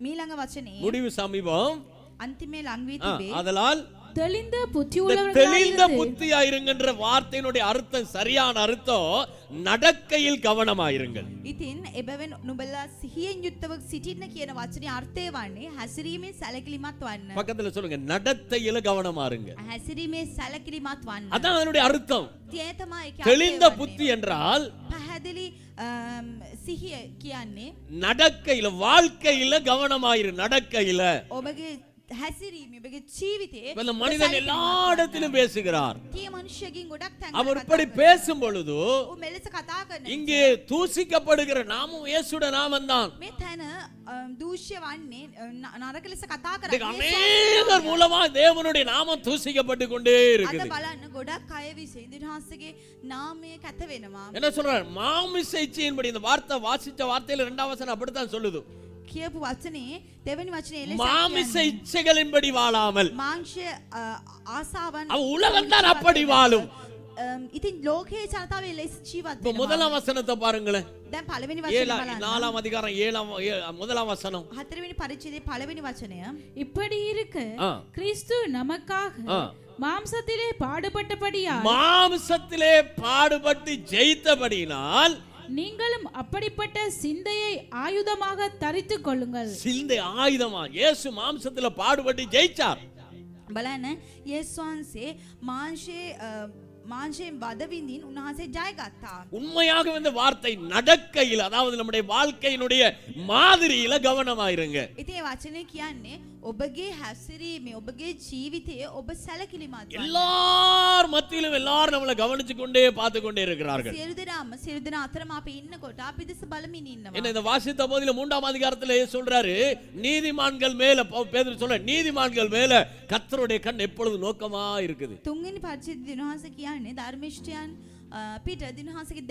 මීළඟ වචනේ முடிவு சமீபம். අන්තිමේ ලං වී තිබේ. அதனால் தெளிந்த தெளிந்த புத்தியுள்ளவர்களாயிருந்து புத்தியாயிருங்கன்ற வார்த்தையினுடைய அர்த்தம் சரியான அர்த்தம் நடக்கையில் கவனமாயிருங்கள். ඉතින් එබැවින් නුඹලා සිහියෙන් යුක්තව සිටින්න කියන වචනේ අර්ථය වන්නේ හැසිරීමේ සැලකිලිමත් වන්න. பக்கத்துல சொல்லுங்க நடத்தையில கவனமா இருங்க. හැසිරීමේ සැලකිලිමත් වන්න. அதான் அதனுடைய அர்த்தம். ඒ තමයි ඒකේ தெளிந்த අර්ථය புத்தி වන්නේ. என்றால் පැහැදිලි සිහිය කියන්නේ நடக்கையில வாழ்க்கையில கவனமாயிரு. நடக்கையில ඔබගේ හැසිරීම ඔබගේ ජීවිතේ இப்ப இந்த மனிதன் எல்லா இடத்திலும் பேசுகிறார். tie මනුෂ්‍යකින් ගොඩක් තැන් அவர் இப்படி பேசும் பொழுது ඔ මෙලෙස කතා කරන இங்கே தூசிக்கப்படுகிற நாமும் இயேசுட நாமம்தான். මේ තැන දූෂ්‍ය වන්නේ නරක ලෙස කතා இன்னைக்கு කරන්නේ அநேகர் மூலமா தேவனுடைய நாமம் தூசிக்கப்பட்டு கொண்டே අද இருக்குது. බලන්න ගොඩක් අය විසින් දිනහසගේ නාමය කැත වෙනවා என்ன சொல்றார்? மாமிச இச்சையின்படி இந்த வார்த்தை வாசிச்ச வார்த்தையில 2ஆம் வசனம் அப்படித்தான் சொல்லுது. කියපු වචනේ දෙවෙනි වචනේ එලෙස மாமிச இச்சைகளின்படி வாழாமல் මාංශය ආසාවන් அவ உலகம்தான் அப்படி வாழும். ඉතින් ලෝකයේ ජනතාව එලෙස ජීවත් இப்ப වෙනවා. முதலாம் வசனத்தை பாருங்களேன். දැන් පළවෙනි වචනේ බලන්න. 4ஆம் அதிகாரம் 1ஆம் வசனம். හතරවෙනි පරිච්ඡේදයේ පළවෙනි වචනය இப்படி இருக்க ஆ. கிறிஸ்து நமக்காக ஆ. மாம்சத்திலே பாடுபட்டபடியால் மாம்சத்திலே பாடுபட்டு ஜெயித்தபடியினால் நீங்களும் அப்படிப்பட்ட சிந்தையை ஆயுதமாக தரித்துக் கொள்ளுங்கள். சிந்தை ஆயுதமா. இயேசு மாம்சத்துல பாடுபட்டு ஜெயிச்சார். බලන්න යේසුස් වහන්සේ මාංශයෙන් වද විඳින් උන්වහන්සේ ජය ගත්තා. உண்மையாக இந்த வார்த்தை நடக்கையில், அதாவது நம்முடைய வாழ்க்கையினுடைய மாதிரியில கவனமாயிருங்க. ඉතින් ඒ වචනේ කියන්නේ ඔබගේ හැසිරීමේ ඔබගේ ජීවිතයේ ඔබ සැලකිලිමත් වන්න. எல்லார் மத்தியிலும் எல்லாரும் நம்மளை கவனிச்சு கொண்டே பார்த்து கொண்டே இருக்கிறார்கள். සියලු දෙනා අතරම අපි ඉන්නකොට අපි දෙස බලමින් ඉන්නවා. என்ன இந்த வாசித்த போதில 3ஆம் அதிகாரத்துல சொல்றாரு, நீதிமான்கள் மேல பேதுரு சொல்ற, நீதிமான்கள் மேல கர்த்தருடைய கண் எப்பொழுது நோக்கமா இருக்குது. තුන්වෙනි පරිච්ඡේදයේ දිනහස කියන්නේ ධර්මිෂ්ඨයන් පිට දිනහසගේ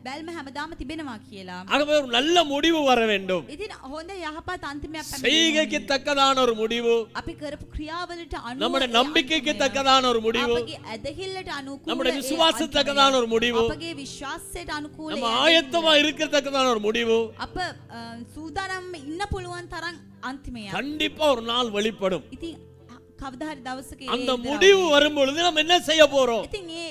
බැල්ම හැමදාම තිබෙනවා කියලා. ஆகவே ஒரு நல்ல முடிவு வர வேண்டும். ඉතින් හොඳ යහපත් අන්තිමයක් செய்கைக்கு தக்கதான ஒரு முடிவு, අපි කරපු ක්‍රියාවලට අනුව நம்முடைய நம்பிக்கைக்கு தக்கதான ஒரு முடிவு, අපගේ ඇදහිල්ලට අනුකූල நம்முடைய விசுவாசத்துக்கு தக்கதான ஒரு முடிவு, අපගේ විශ්වාසයට අනුකූල நம்ம ஆயத்தமா இருக்கத்தக்கதான ஒரு முடிவு අප සූදානම් ඉන්න පුළුවන් තරම් අන්තිමයක්. கண்டிப்பா ஒரு நாள் வெளிப்படும். ඉතින් කවදා හරි දවසක அந்த முடிவு வரும் பொழுது நம்ம என்ன செய்ய போறோம்? ඉතින් ඒ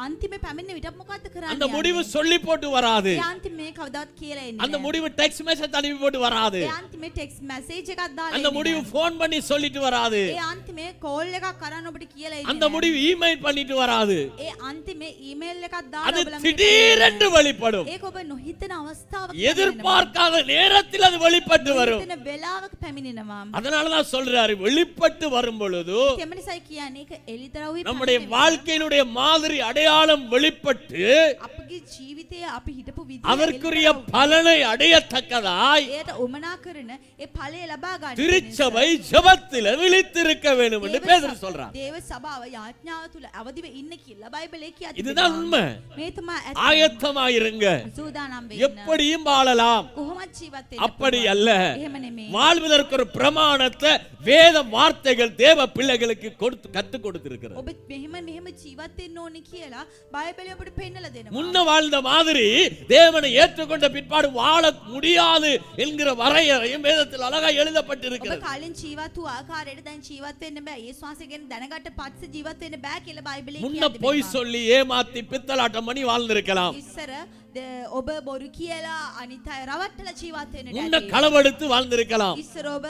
අන්තිම පැමිණෙන විට මොකද්ද කරන්නේ? அந்த முடிவு சொல்லி போட்டு வராது. ඒ අන්තිමේ කවදාවත් කියලා එන්නේ அந்த නැහැ. முடிவு டெக்ஸ்ட் மெசேஜ் அனுப்பி போட்டு வராது. ඒ අන්තිමේ ටෙක්ස්ට් මැසේජ් එකක් දාලා அந்த முடிவு ஃபோன் பண்ணி சொல்லிட்டு வராது. ඒ අන්තිමේ කෝල් එකක් කරන් ඔබට කියලා එන්නේ அந்த முடிவு இமெயில் பண்ணிட்டு வராது. ඒ අන්තිමේ ඊමේල් එකක් දාලා அது ඔබ திடீரென்று வெளிப்படும். ඒක ඔබ නොහිතන අවස්ථාවක எதிர்பார்க்காத நேரத்தில் அது வெளிப்பட்டு வரும். හිතන වෙලාවක පැමිණෙනවා. அதனாலதான் சொல்றாரு, வெளிப்பட்டு வரும் பொழுது කෙමනිසයි කියන්නේ ඒක එලිතරවුයි நம்முடைய வாழ்க்கையினுடைய மாதிரி அடையாளம் வெளிப்பட்டு අපගේ ජීවිතයේ අපි හිටපු විදිය அதற்குரிய பலனை அடையத்தக்கதாய் ඒට උමනා කරන ඒ ඵලය ලබා ගන්න. திருச்சபை ஜெபத்தில் விழித்திருக்க வேண்டும் என்று பேதுரு சொல்றார். දේව සභාව යාඥාව තුල අවදිව ඉන්න කියලා බයිබලයේ කියයි. இதுதான் உண்மை. මේ තමයි ஆயத்தமாயிருங்க. සූදානම් වෙන්න. எப்படியும் வாழலாம். කොහොමද ජීවත් වෙන්න? அப்படி அல்ல. එහෙම නෙමෙයි. வாழ்வதற்கு ஒரு பிரமாணத்தை வேத வார்த்தைகள் தேவ பிள்ளைகளுக்கு கற்றுக் கொடுத்திருக்கிறது. ඔබ මෙහෙම ජීවත් වෙන්න ඕනේ කියලා බයිබලය ඔබට පෙන්නලා දෙනවා. முன்ன வாழ்ந்த மாதிரி தேவனை ஏற்றுக்கொண்ட பிற்பாடு வாழ முடியாது என்கிற வரையறையும் வேதத்தில் அழகா ඔබ எழுதப்பட்டிருக்கிறது. කලින් ජීවත් වූ ආකාරයට දැන් ජීවත් වෙන්න බෑ. යේසුස් වහන්සේ ගැන දැනගට පස්සේ ජීවත් වෙන්න බෑ කියලා බයිබලයේ முன்ன பொய் சொல்லி ஏமாத்தி பித்தலாட்டம் பண்ணி வாழ்ந்திருக்கலாம். ඉස්සර ඔබ බොරු කියලා අනිත් අය රවට්ටලා ජීවත් වෙන්න முன்ன களவெடுத்து வாழ்ந்திருக்கலாம். ඉස්සර ඔබ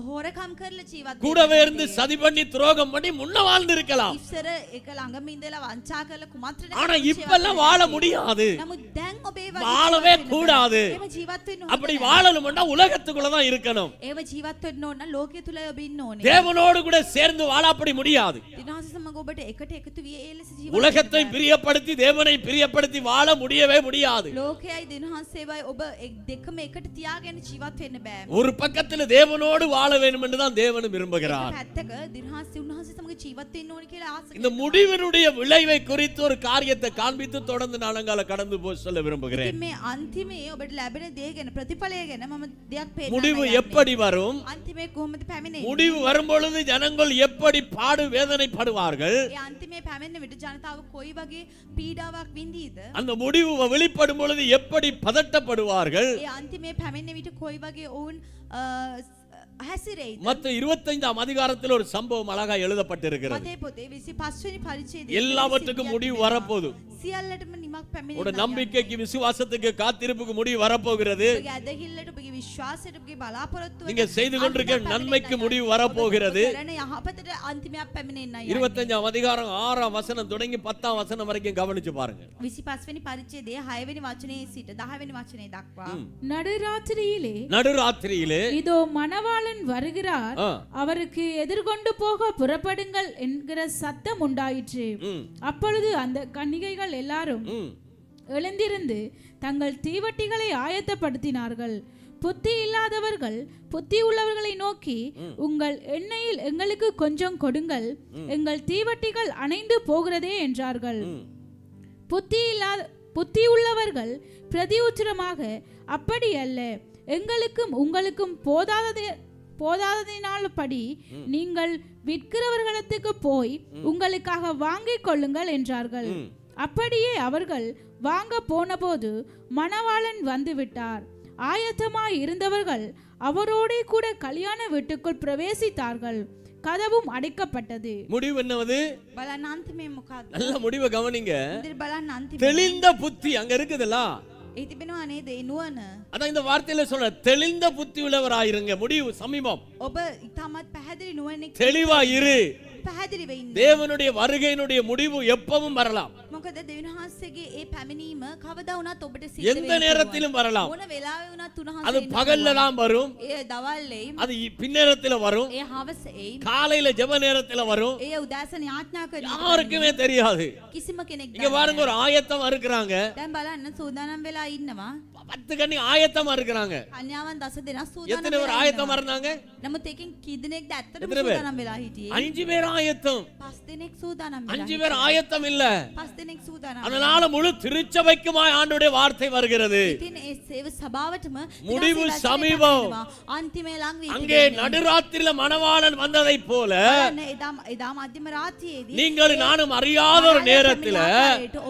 හොරකම් කරලා ජීවත් கூடவே இருந்து சதி பண்ணி துரோகம் பண்ணி முன்ன வாழ்ந்திருக்கலாம். ඉස්සර එක ළඟම ඉඳලා වංචා කරලා කුමන්ත්‍රණ ஆனா இப்பெல்லாம் வாழ முடியாது. නමුත් දැන් ඔබ ඒ வாழவே கூடாது. එහෙම ජීවත් වෙන්න அப்படி வாழணும்னா உலகத்துக்குள்ள தான் இருக்கணும். ඒව ජීවත් වෙන්න ඕන නම් ලෝකයේ තුල ඔබ ඉන්න ඕනේ. தேவனோடு கூட சேர்ந்து வாழ அப்படி முடியாது. දිනහස සමග ඔබට එකට එකතු විය ඒ ලෙස ජීවත් உலகத்தை වෙන්න බෑ. பிரியப்படுத்தி தேவனை பிரியப்படுத்தி வாழ முடியவே முடியாது. ලෝකයයි දිනහන්සේවයි ඔබ දෙකම එකට තියාගෙන ජීවත් වෙන්න බෑ. ஒரு பக்கத்துல தேவனோடு வாழ வேண்டும் என்று தான் தேவன் விரும்புகிறார். පැත්තක දිනහන්සේ උන්වහන්සේ සමග ජීවත් වෙන්න ඕනේ කියලා ආස இந்த முடிவினுடைய விளைவை குறித்து ஒரு காரியத்தை காண்பித்து தொடர்ந்து நாளங்கால கடந்து போய் சொல்ல விரும்புகிறேன். ඉතින් මේ අන්තිමේ ඔබට ලැබෙන දේ ගැන ප්‍රතිඵලය ගැන මම දෙයක් පෙන්නන්න முடிவு යන්නේ. எப்படி வரும்? අන්තිමේ කොහොමද පැමිණෙන්නේ? முடிவு வரும்பொழுது ஜனங்கள் எப்படி பாடு வேதனைப்படுவார்கள்? ඒ අන්තිමේ පැමිණෙන විට ජනතාව කොයි වගේ පීඩාවක් විඳීද? அந்த முடிவு வெளிப்படும் பொழுது எப்படி பதட்டப்படுவார்கள்? ඒ අන්තිමේ පැමිණෙන විට කොයි වගේ ඔවුන් හැසිරෙයිද? மத்த 25ஆம் அதிகாரத்தில் ஒரு சம்பவம் அழகா எழுதப்பட்டிருக்கிறது. මතේ පොතේ 25 වෙනි පරිච්ඡේදයේ எல்லாவற்றுக்கும் முடிவு வரப்போகுது. සියල්ලටම නිමක් පැමිණෙනවා. உட நம்பிக்கைக்கு விசுவாசத்துக்கு காத்திருப்புக்கு முடிவு வரப்போகிறது. ඔබගේ ඇදහිල්ලට ඔබගේ විශ්වාසයට ඔබගේ බලාපොරොත්තුවට நீங்க செய்து கொண்டிருக்கிற நன்மைக்கு முடிவு வரப்போகிறது. කරන යහපතට අන්තිමයක් පැමිණෙන්නයි. 25ஆம் அதிகாரம் 6ஆம் வசனம் தொடங்கி 10ஆம் வசனம் வரைக்கும் கவனிச்சு பாருங்க. 25 වෙනි පරිච්ඡේදයේ 6 වෙනි වචනේ සිට 10 වෙනි වචනේ දක්වා நடுராத்திரியிலே நடுராத்திரியிலே இதோ மணவாளன் வருகிறார், ஆ. அவருக்கு எதிர்கொண்டு போக புறப்படுங்கள் என்கிற சத்தம் உண்டாயிற்று. அப்பொழுது அந்த கன்னிகைகள் எல்லாரும் எழுந்திருந்து தங்கள் தீவட்டிகளை ஆயத்தப்படுத்தினார்கள். புத்தி இல்லாதவர்கள் புத்தி உள்ளவர்களை நோக்கி, உங்கள் எண்ணெயில் எங்களுக்கு கொஞ்சம் கொடுங்கள், எங்கள் தீவட்டிகள் அணைந்து போகிறதே என்றார்கள். புத்தி உள்ளவர்கள் பிரதியுத்தரமாக, அப்படி அல்ல, எங்களுக்கும் உங்களுக்கும் போதாததினால்படி நீங்கள் விற்கிறவர்களுக்கு போய் உங்களுக்காக வாங்கிக் கொள்ளுங்கள் என்றார்கள். அப்படியே அவர்கள் வாங்க போனபோது மணவாளன் வந்துவிட்டார். ஆயத்தமாய் இருந்தவர்கள் அவரோடே கூட கல்யாண வீட்டுக்குள் பிரவேசித்தார்கள். கதவும் அடைக்கப்பட்டது. முடிவு என்னவது? බලන්න අන්තිමේ මොකක්ද? நல்ல முடிவை கவனிங்க. ඉතින් බලන්න අන්තිමේ தெளிந்த புத்தி அங்க இருக்குதுல்ல. ඒ තිබෙනවා නේද ඒ නුවණ. அதான் இந்த வார்த்தையில சொல்ற, தெளிந்த புத்தி உள்ளவராயிருங்க. முடிவு சமீபம். ඔබ ඉතාමත් පැහැදිලி නුවණින් தெளிவா இரு. පැහැදිලිව ඉන්න. தேவனுடைய வருகையினுடைய முடிவு எப்பவும் வரலாம். මොකද දෙවියන් වහන්සේගේ ඒ පැමිණීම කවදා වුණත් ඔබට සිද්ධ எந்த நேரத்திலும் வரலாம். ඕන වෙලාවෙ වුණත් උන්වහන්සේ அது பகல்ல தான் வரும், ඒ දවල්ලේ அது பின்னேரத்துல வரும், ඒ හවසේ காலையில ஜெப நேரத்துல வரும். ඒ උදෑසන යාඥා කරන யாருக்குமே தெரியாது. කිසිම කෙනෙක් இங்க பாருங்க, ஒரு ஆயத்தமா இருக்கிறாங்க. දැන් බලන්න සූදානම් වෙලා ඉන්නවා. 10 கன்னி ஆயத்தமா இருக்கிறாங்க. කන්‍යාවන් 10 දෙනා සූදානම් எத்தனை பேர் වෙලා ஆயத்தமா ඉන්නවා. இருந்தாங்க? නමුත් එකෙන් කී දෙනෙක්ද ඇත්තටම එතන බෑ. සූදානම් වෙලා හිටියේ? 5 பேர் ஆயத்தம். 5 දෙනෙක් සූදානම් වෙලා 5 பேர் ஆயத்தம் இல்ல. 5 දෙනෙක් සූදානම්. அதனால முழு திருச்சபைக்குமாய் ஆண்டவருடைய வார்த்தை வருகிறது. ඉතින් ඒ සේව සභාවටම முடிவு විනාශය සමීපව. පැමිණෙනවා. අන්තිමේ ලං වී அங்கே நடுராத்திரில மணவாளன் வந்ததை போல බලන්න එදා මධ්‍යම රාත්‍රියේදී நீங்கள் நானும் அறியாத ஒரு நேரத்துல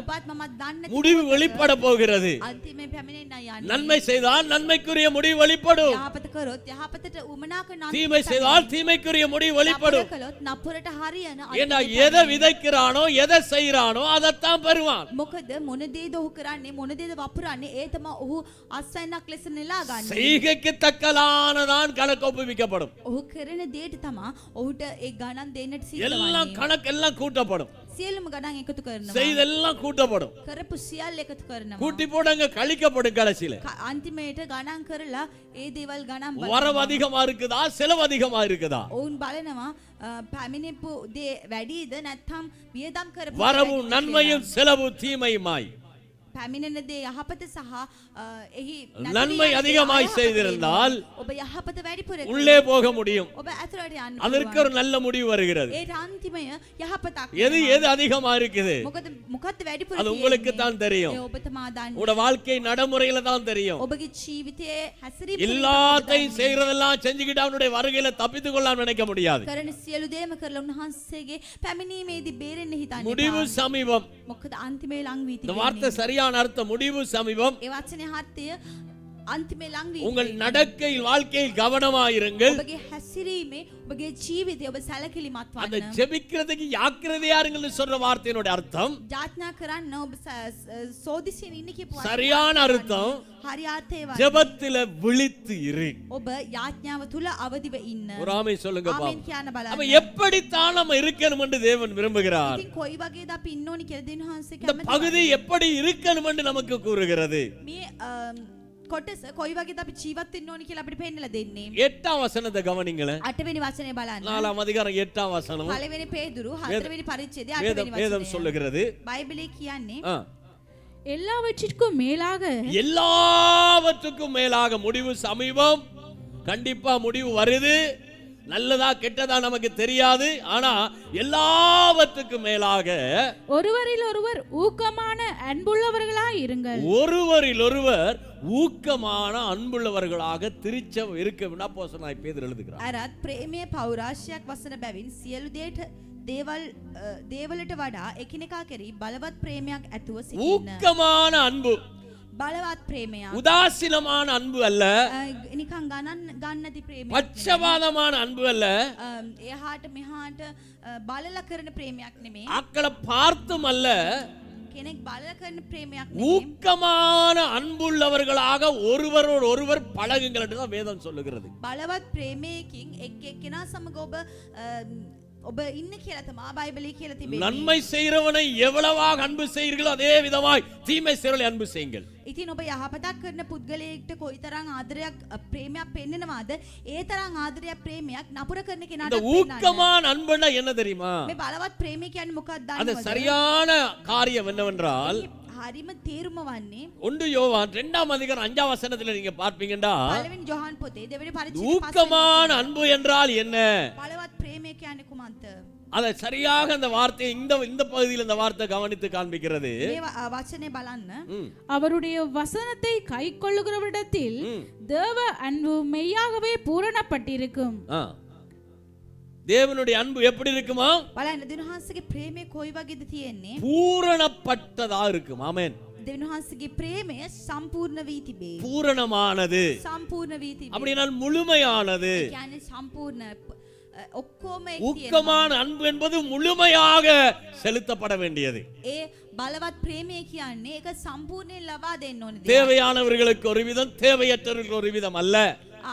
ඔබත් මමත් දන්නේ முடிவு வெளிப்பட போகிறது. අන්තිමේ පැමිණෙන්නයි යන්නේ. நன்மை செய்தால் நன்மைக்குரிய முடிவு வெளிப்படும். යහපත කරොත් යහපතට උමනා කරන தீமை செய்தால் தீமைக்குரிய முடிவு வெளிப்படும். කළොත් නපුරට හරියන ஏன்னா எதை விதைக்கிறானோ எதை செய்யறானோ அதைத்தான் பெறுவான். මොකද මොන දේද ඔහු කරන්නේ මොන දේද වපුරන්නේ ඒ තමයි ඔහු අස්වැන්නක් ලෙස නෙලා ගන්න. செய்கைக்கு தக்கலானதான் கணக்கு ஒப்புவிக்கப்படும். ඔහු කරන දේට තමයි ඔහුට ඒ ගණන් දෙන්නට සිද්ධ எல்லாம் වන්නේ. கணக்கு எல்லாம் கூட்டப்படும். සියලුම ගණන් එකතු කරනවා. செய்தெல்லாம் கூட்டப்படும். කරපු සියල්ල එකතු කරනවා. கூட்டி போடுங்க, கழிக்கப்படும் கடைசியில. අන්තිමේට ගණන් කරලා ඒ දේවල් ගණන් வரவு அதிகமா இருக்குதா செலவு அதிகமா இருக்குதா? ඔවුන් බලනවා පැමිණිපු දේ වැඩිද නැත්නම් වියදම් කරපු வரவு වැඩිද நன்மையும் செலவு தீமையுமாய். පැමිණෙන දේ යහපත සහ එහි நன்மை அதிகமாய் செய்திருந்தால் ඔබ යහපත වැඩිපුර உள்ளே போக முடியும். ඔබ ඇතුළට යන්න அதற்கு ஒரு நல்ல முடிவு வருகிறது. ඒට අන්තිමය යහපතක් எது எது அதிகமா இருக்குது මොකද්ද වැඩිපුර அது உங்களுக்கு தான் தெரியும். ඒ ඔබ තමා දන්නේ. உங்களோட வாழ்க்கை நடைமுறையில தான் தெரியும். ඔබගේ ජීවිතයේ හැසිරීම எல்லாத்தையும் செய்யறதெல்லாம் செஞ்சுக்கிட்டு அவனுடைய வருகையில தப்பித்துக் கொள்ளலாம் நினைக்க முடியாது. කරන සියලු දේම කරලා උන්වහන්සේගේ පැමිණීමේදී බේරෙන්න හිතන්නේ. முடிவு சமீபம். මොකද අන්තිමේ ලං වී இந்த வார்த்தை சரியான அர்த்தம். முடிவு சமீபம். ඒ වචනේ අර්ථය අන්තිමේ ලං වී உங்கள் நடக்கையில் வாழ்க்கையில் கவனமாயிருங்கள். ඔබගේ හැසිරීමේ ඔබගේ ජීවිතය ඔබ සැලකිලිමත් அந்த වන්න. ஜெபிக்கிறதுக்கு ஜாக்கிரதையா இருங்கள்னு சொல்ற வார்த்தையினுடைய அர்த்தம் යාඥා කරන්න ඔබ සෝදිසියෙන් ඉන්න කියපු சரியான அர்த்தம். හරි අර්ථය වගේ. ஜெபத்தில விழித்து இரு. ඔබ යාඥාව තුල අවදිව ඉන්න. ஒரு ஆமை சொல்லுங்க பாப்போம். ආමෙන් කියන්න அப்ப බලන්න. எப்படித்தான் நம்ம இருக்கணும் என்று தேவன் விரும்புகிறார். ඉතින් කොයි වගේද අපි ඉන්න ඕනි කියලා දෙවියන් වහන්සේ இந்த කැමති. பகுதி எப்படி இருக்கணும் என்று நமக்கு கூறுகிறது. මේ කොටස කොයි වගේද අපි ජීවත් වෙන්න ඕනි කියලා අපිට පෙන්නලා දෙන්නේ. 8ாம் வசனத்தை கவனிங்களேன். 8 වෙනි වචනේ බලන්න. 4ாம் அதிகாரம் 8ாம் வசனம். පළවෙනි පේදුරු 4 වෙනි පරිච්ඡේදය 8 වෙනි வேதம் වචනය. சொல்லுகிறது. බයිබලයේ කියන්නේ எல்லாவற்றிற்கும் மேலாக எல்லாவற்றுக்கும் மேலாக முடிவு சமீபம். கண்டிப்பா முடிவு வருது. நல்லதா கெட்டதா நமக்கு தெரியாது. ஆனா எல்லாவற்றுக்கும் மேலாக ஒருவரில் ஒருவர் ஊக்கமான அன்புள்ளவர்களாய் இருங்கள். ஒருவரில் ஒருவர் ஊக்கமான அன்புள்ளவர்களாக திருச்சம் இருக்க வேண்டும். அப்போஸ்தலனாகிய பேதுரு எழுதுகிறார். අරත් ප්‍රේමයේ පෞරාශයක් වසන බැවින් සියලු දේවලට වඩා එකිනෙකා කෙරෙහි බලවත් ප්‍රේමයක් ඇතුව සිටින්න. ஊக்கமான அன்பு. බලවත් ප්‍රේමයක්. உதாசீனமான அன்பு அல்ல. නිකන් ගණන් ගන්න නැති ප්‍රේමයක්. பட்சபாதமான அன்பு அல்ல. එහාට මෙහාට බලලා කරන ප්‍රේමයක් නෙමෙයි. ஆக்களை பார்த்தும் அல்ல. කෙනෙක් බලලා කරන ප්‍රේමයක් නෙමෙයි. ஊக்கமான அன்புள்ளவர்களாக ஒருவரோடு ஒருவர் பழகுங்கள் என்று தான் வேதம் சொல்லுகிறது. බලවත් ප්‍රේමයකින් එක් එක්කෙනා සමග ඔබ ඉන්න කියලා තමයි බයිබලයේ කියලා තිබෙන්නේ. நன்மை செய்கிறவனை எவ்வளவாக அன்பு செய்கிறீர்களோ அதே விதமாய் தீமை செய்கிறவனை அன்பு செய்யுங்கள். ඉතින් ඔබ යහපතක් කරන පුද්ගලයෙක්ට කොයිතරම් ආදරයක් ප්‍රේමයක් පෙන්නනවාද ඒ තරම් ආදරයක් ප්‍රේමයක් නපුර කරන කෙනාට இந்த ஊக்கமான அன்புன்னா என்ன தெரியுமா? මේ බලවත් ප්‍රේමය කියන්නේ මොකක්ද அது දන්නවද? சரியான காரியம் என்னவென்றால் හරිම තේරුම වන්නේ 1 யோவான் 2ாம் அதிகாரம் 5ாம் வசனத்துல நீங்க பார்ப்பீங்கடா පළවෙනි ජොහන් පොතේ දෙවෙනි පරිච්ඡේදයේ ஊக்கமான அன்பு என்றால் என்ன? බලවත් ප්‍රේමය කියන්නේ කුමක්ද? அதை சரியாக அந்த வார்த்தை இந்த பகுதியில் இந்த வார்த்தை கவனித்து காண்பிக்கிறது. මේ වචනේ බලන්න. அவருடைய வசனத்தை கைக்கொள்ளுகிறவரிடத்தில் தேவ அன்பு மெய்யாகவே பூரணப்பட்டிருக்கும். தேவனுடைய அன்பு எப்படி இருக்குமா? බලන්න දෙවියන්ගේ ප්‍රේමය කොයි වගේද තියෙන්නේ? பூரணப்பட்டதா இருக்கும். ஆமென். දෙවියන්ගේ ප්‍රේමය සම්පූර්ණ වී තිබේ. பூரணமானது. සම්පූර්ණ වී තිබේ. அப்படினா முழுமையானது. කියන්නේ සම්පූර්ණ ඔක්කොම ஊக்கமான அன்பு என்பது முழுமையாக செலுத்தப்பட வேண்டியது. ඒ බලවත් ප්‍රේමය කියන්නේ ඒක සම්පූර්ණයෙන් ලබා දෙන්න ඕනේ. தேவையானவர்களுக்கு ஒரு விதம், தேவையற்றவர்களுக்கு ஒரு விதம் அல்ல.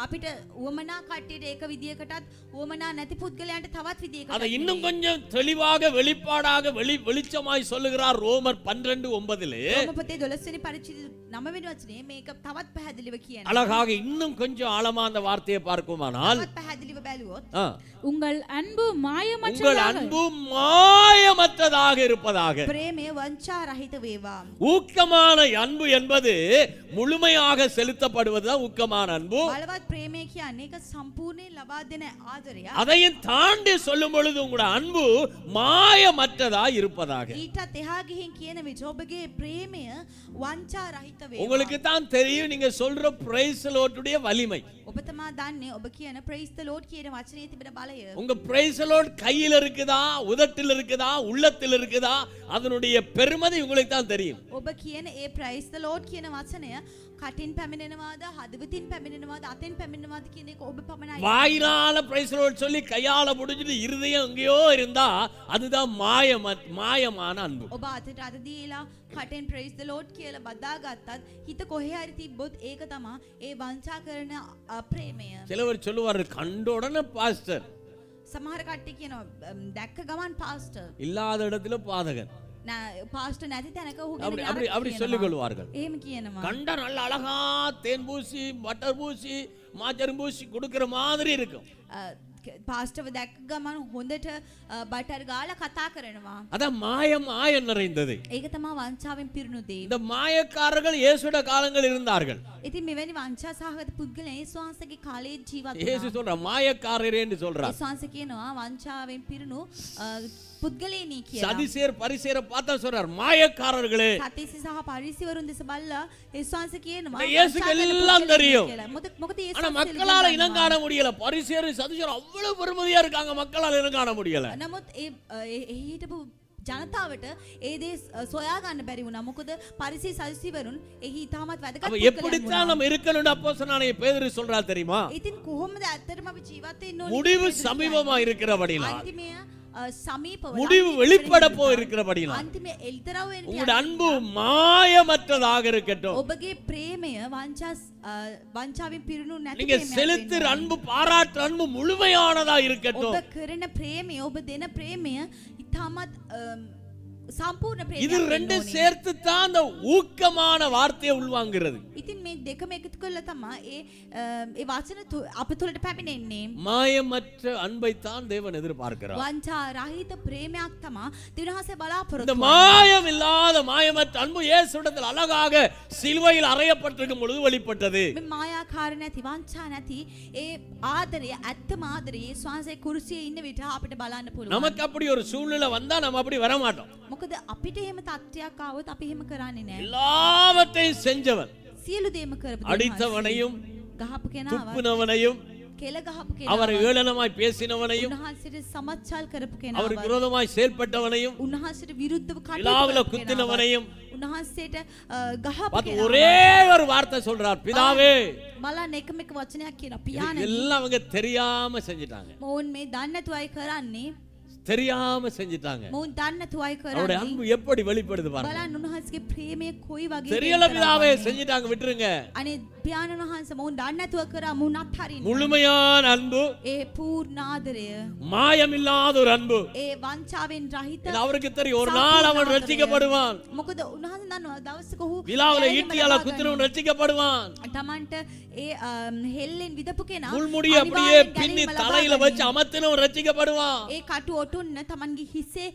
අපිට උවමනා කට්ටියට ඒක විදියකටත් උවමනා නැති පුද්ගලයන්ට තවත් විදියකට அதை இன்னும் கொஞ்சம் தெளிவாக வெளிப்பாடாக வெளிச்சமாய் சொல்லுகிறார் ரோமர் 12:9. ரோமපතේ 12 වෙනි පරිච්ඡේදය 9 වෙනි වචනේ මේක තවත් පැහැදිලිව කියනවා. அழகாக இன்னும் கொஞ்சம் ஆழமா அந்த வார்த்தையை பார்க்குமானால் තවත් පැහැදිලිව බැලුවොත් உங்கள் அன்பு உங்கள் மாயமற்றதாக அன்பு மாயமற்றதாக இருப்பதாக. ප්‍රේමය වංචා රහිත වේවා. ஊக்கமான அன்பு என்பது முழுமையாக செலுத்தப்படுவதுதான் ஊக்கமான அன்பு. බලවත් ප්‍රේමය කියන්නේ ඒක සම්පූර්ණයෙන් ලබා දෙන ආදරය. அதையும் தாண்டி சொல்லும் பொழுது உங்களுடைய அன்பு மாயமற்றதா இருப்பதாக. ඊටත් එහා ගිහින් කියන විට ඔබගේ ප්‍රේමය වංචා රහිත වේවා. உங்களுக்கு தான் தெரியும் நீங்க சொல்ற பிரைஸ் லார்டுடைய வலிமை. ඔබ තමා දන්නේ ඔබ කියන praise the Lord කියන වචනේ තිබෙන බලය. உங்க பிரைஸ் லார்ட் கையில் இருக்குதா, உதட்டில் இருக்குதா, உள்ளத்தில் இருக்குதா, அதனுடைய பெருமதி உங்களுக்கு தான் தெரியும். ඔබ කියන ඒ praise the Lord කියන වචනය කටින් පැමිණෙනවාද, හදවතින් පැමිණෙනවාද, අතෙන් පැමිණෙනවාද කියන එක ඔබ පමණයි. வாயினால பிரைஸ் லார்ட் சொல்லி கையால முடிஞ்சிட்டு இருதயம் எங்கேயோ இருந்தா அதுதான் மாயமான அன்பு. ඔබ අතට අත දීලා කටෙන් praise the Lord කියලා බදාගත්තත් හිත කොහේ හරි තිබ්බොත් ඒක තමයි ඒ වංචා කරන ප්‍රේමය. சிலவர் சொல்லுவாரு கண்ட உடனே பாஸ்டர். සමහර කට්ටිය කියනවා දැක්ක ගමන් පාස්ටර්. இல்லாத இடத்துல பாதகன். පාස්ටර් නැති තැනක ඔහු அப்படி சொல்லிக் கொள்வார்கள். එහෙම කියනවා. கண்ட நல்ல அழகா தேன் பூசி பட்டர் பூசி மாஜரும் பூசி கொடுக்கிற மாதிரி இருக்கும். පාස්ටර්ව දැක්ක ගමන් හොඳට බටර් ගාලා කතා කරනවා. அதான் மாயம் நிறைந்தது. ඒක තමයි වංචාවෙන් පිරුණු දේ. இந்த மாயக்காரர்கள் இயேசுட காலங்கள் இருந்தார்கள். ඉතින් මෙවැනි වංචා සහගත පුද්ගලයන් යේසුස් වහන්සේගේ කාලේ ජීවත් වුණා. இயேசு சொல்ற மாயக்காரரே என்று சொல்றார். යේසුස් වහන්සේ කියනවා වංචාවෙන් පිරුණු පුද්ගලයනි කියලා. சதிசேர் பரிசேர பார்த்தா சொல்றார் மாயக்காரர்களே. සතිසි සහ පරිසිවරුන් දෙස බලලා යේසුස් වහන්සේ කියනවා இயேசுக்கு எல்லாம் தெரியும். මොකද යේසුස් ஆனா மக்களால இனம் காண முடியல. பரிசேர் சதிசேர் அவ்வளவு பெருமதியா இருக்காங்க, மக்களால இனம் காண முடியல. නමුත් ඒ හිටපු ජනතාවට ඒ දේ සොයා ගන්න බැරි වුණා. මොකද පරිසි සදිසිවරුන් එහි ඉතාමත් වැදගත් அப்ப எப்படித்தான் நம்ம இருக்கணும்னு அப்போஸ்தலனாகிய பேதுரு சொல்றார் தெரியுமா? ඉතින් කොහොමද ඇත්තටම අපි ජීවත් වෙන්න ඕනේ? முடிவு சமீபமா இருக்கிறபடியால், අන්තිමය සමීපව முடிவு வெளிப்பட போ இருக்கிறபடியால் අන්තිමේ එල්තරව වෙන உங்களுடைய அன்பு மாயமற்றதாக இருக்கட்டும். ඔබගේ ප්‍රේමය වංචාවෙන් පිරුණු නැති நீங்க செலுத்துற அன்பு, பாராட்டுற அன்பு முழுமையானதா இருக்கட்டும். ඔබ කරන ප්‍රේමය, ඔබ දෙන ප්‍රේමය ඉතාමත් සම්පූර්ණ இது ප්‍රේමයක් ரெண்டு වෙන්න ඕනේ. சேர்த்து தான் அந்த ஊக்கமான வார்த்தையை உள்வாங்குறது. ඉතින් මේ දෙකම එකතු කරලා තමයි ඒ වචන අප තුළට පැමිණෙන්නේ. மாயமற்ற அன்பை தான் தேவன் எதிர்பார்க்கிறார். වංචා රහිත ප්‍රේමයක් තමයි දිනහසේ இந்த බලාපොරොත්තු மாயம் இல்லாத மாயமற்ற அன்பு இயேசுவிடத்தில் அழகாக சிலுவையில் அறையப்பட்டிருக்கும் பொழுது வெளிப்பட்டது. මේ මායාකාර නැති වංචා නැති ඒ ආදරය ඇත්තම ආදරය ස්වාමීන් කුරුසියේ ඉන්න විට අපිට බලන්න පුළුවන්. நமக்கு அப்படி ஒரு சூழ்நிலை வந்தா நம்ம அப்படி வர மாட்டோம். මොකද අපිට එහෙම තත්ත්වයක් ආවොත් අපි එහෙම කරන්නේ නැහැ. எல்லாவற்றையும் செஞ்சவன், සියලු දේම කරපු அடித்தவனையும் ගහපු කෙනාව துப்புனவனையும் කෙල ගහපු அவரை කෙනාව ஏளனமாய் பேசினவனையும் උන්වහන්සේට සමච්චල් කරපු அவருக்கு කෙනාව விரோதமாய் செயல்பட்டவனையும் උන්වහන්සේට විරුද්ධව விழாவில කටයුතු කරපු குத்தினவனையும் උන්වහන්සේට ගහපු பார்த்து කෙනාව ஒரே ஒரு வார்த்தை சொல்றார், பிதாவே. බලන්න එකම එක වචනයක් කියන இது පියාණනි எல்லாம் அவங்க தெரியாம செஞ்சிட்டாங்க, මොවුන් මේ දන්නේ නැතුව අය කරන්නේ தெரியாம செஞ்சிட்டாங்க. මොවුන් දන්නේ නැතුව අය அவருடைய කරන්නේ அன்பு எப்படி வெளிப்படுது பாருங்க. බලන්න උන්වහන්සේගේ ප්‍රේමය කොයි වගේ தெரியல பிதாவே, செஞ்சிட்டாங்க, விட்டுருங்க. අනේ පියාණන් වහන්සේ මොවුන් දන්නේ නැතුව කරා මුන් අත්හරින්න முழுமையான அன்பு, ඒ පූර්ණ ආදරය மாயமில்லாத ஒரு அன்பு. ඒ වංචාවෙන් රහිත ஏன்னா அவருக்கு தெரியும் ஒரு நாள் அவன் ரட்சிக்கப்படுவான். මොකද උන්වහන්සේ දන්නවා දවසක ඔහු விழாவில ஈட்டியால குத்தினவன் ரட்சிக்கப்படுவான். තමන්ට ඒ හෙල්ලෙන් විදපු කෙනා முள்முடியை அப்படியே பின்னி தலையில வச்சு அமர்த்தினவன் ரட்சிக்கப்படுவான். ඒ කටු ඔටුන්න තමන්ගේ හිසේ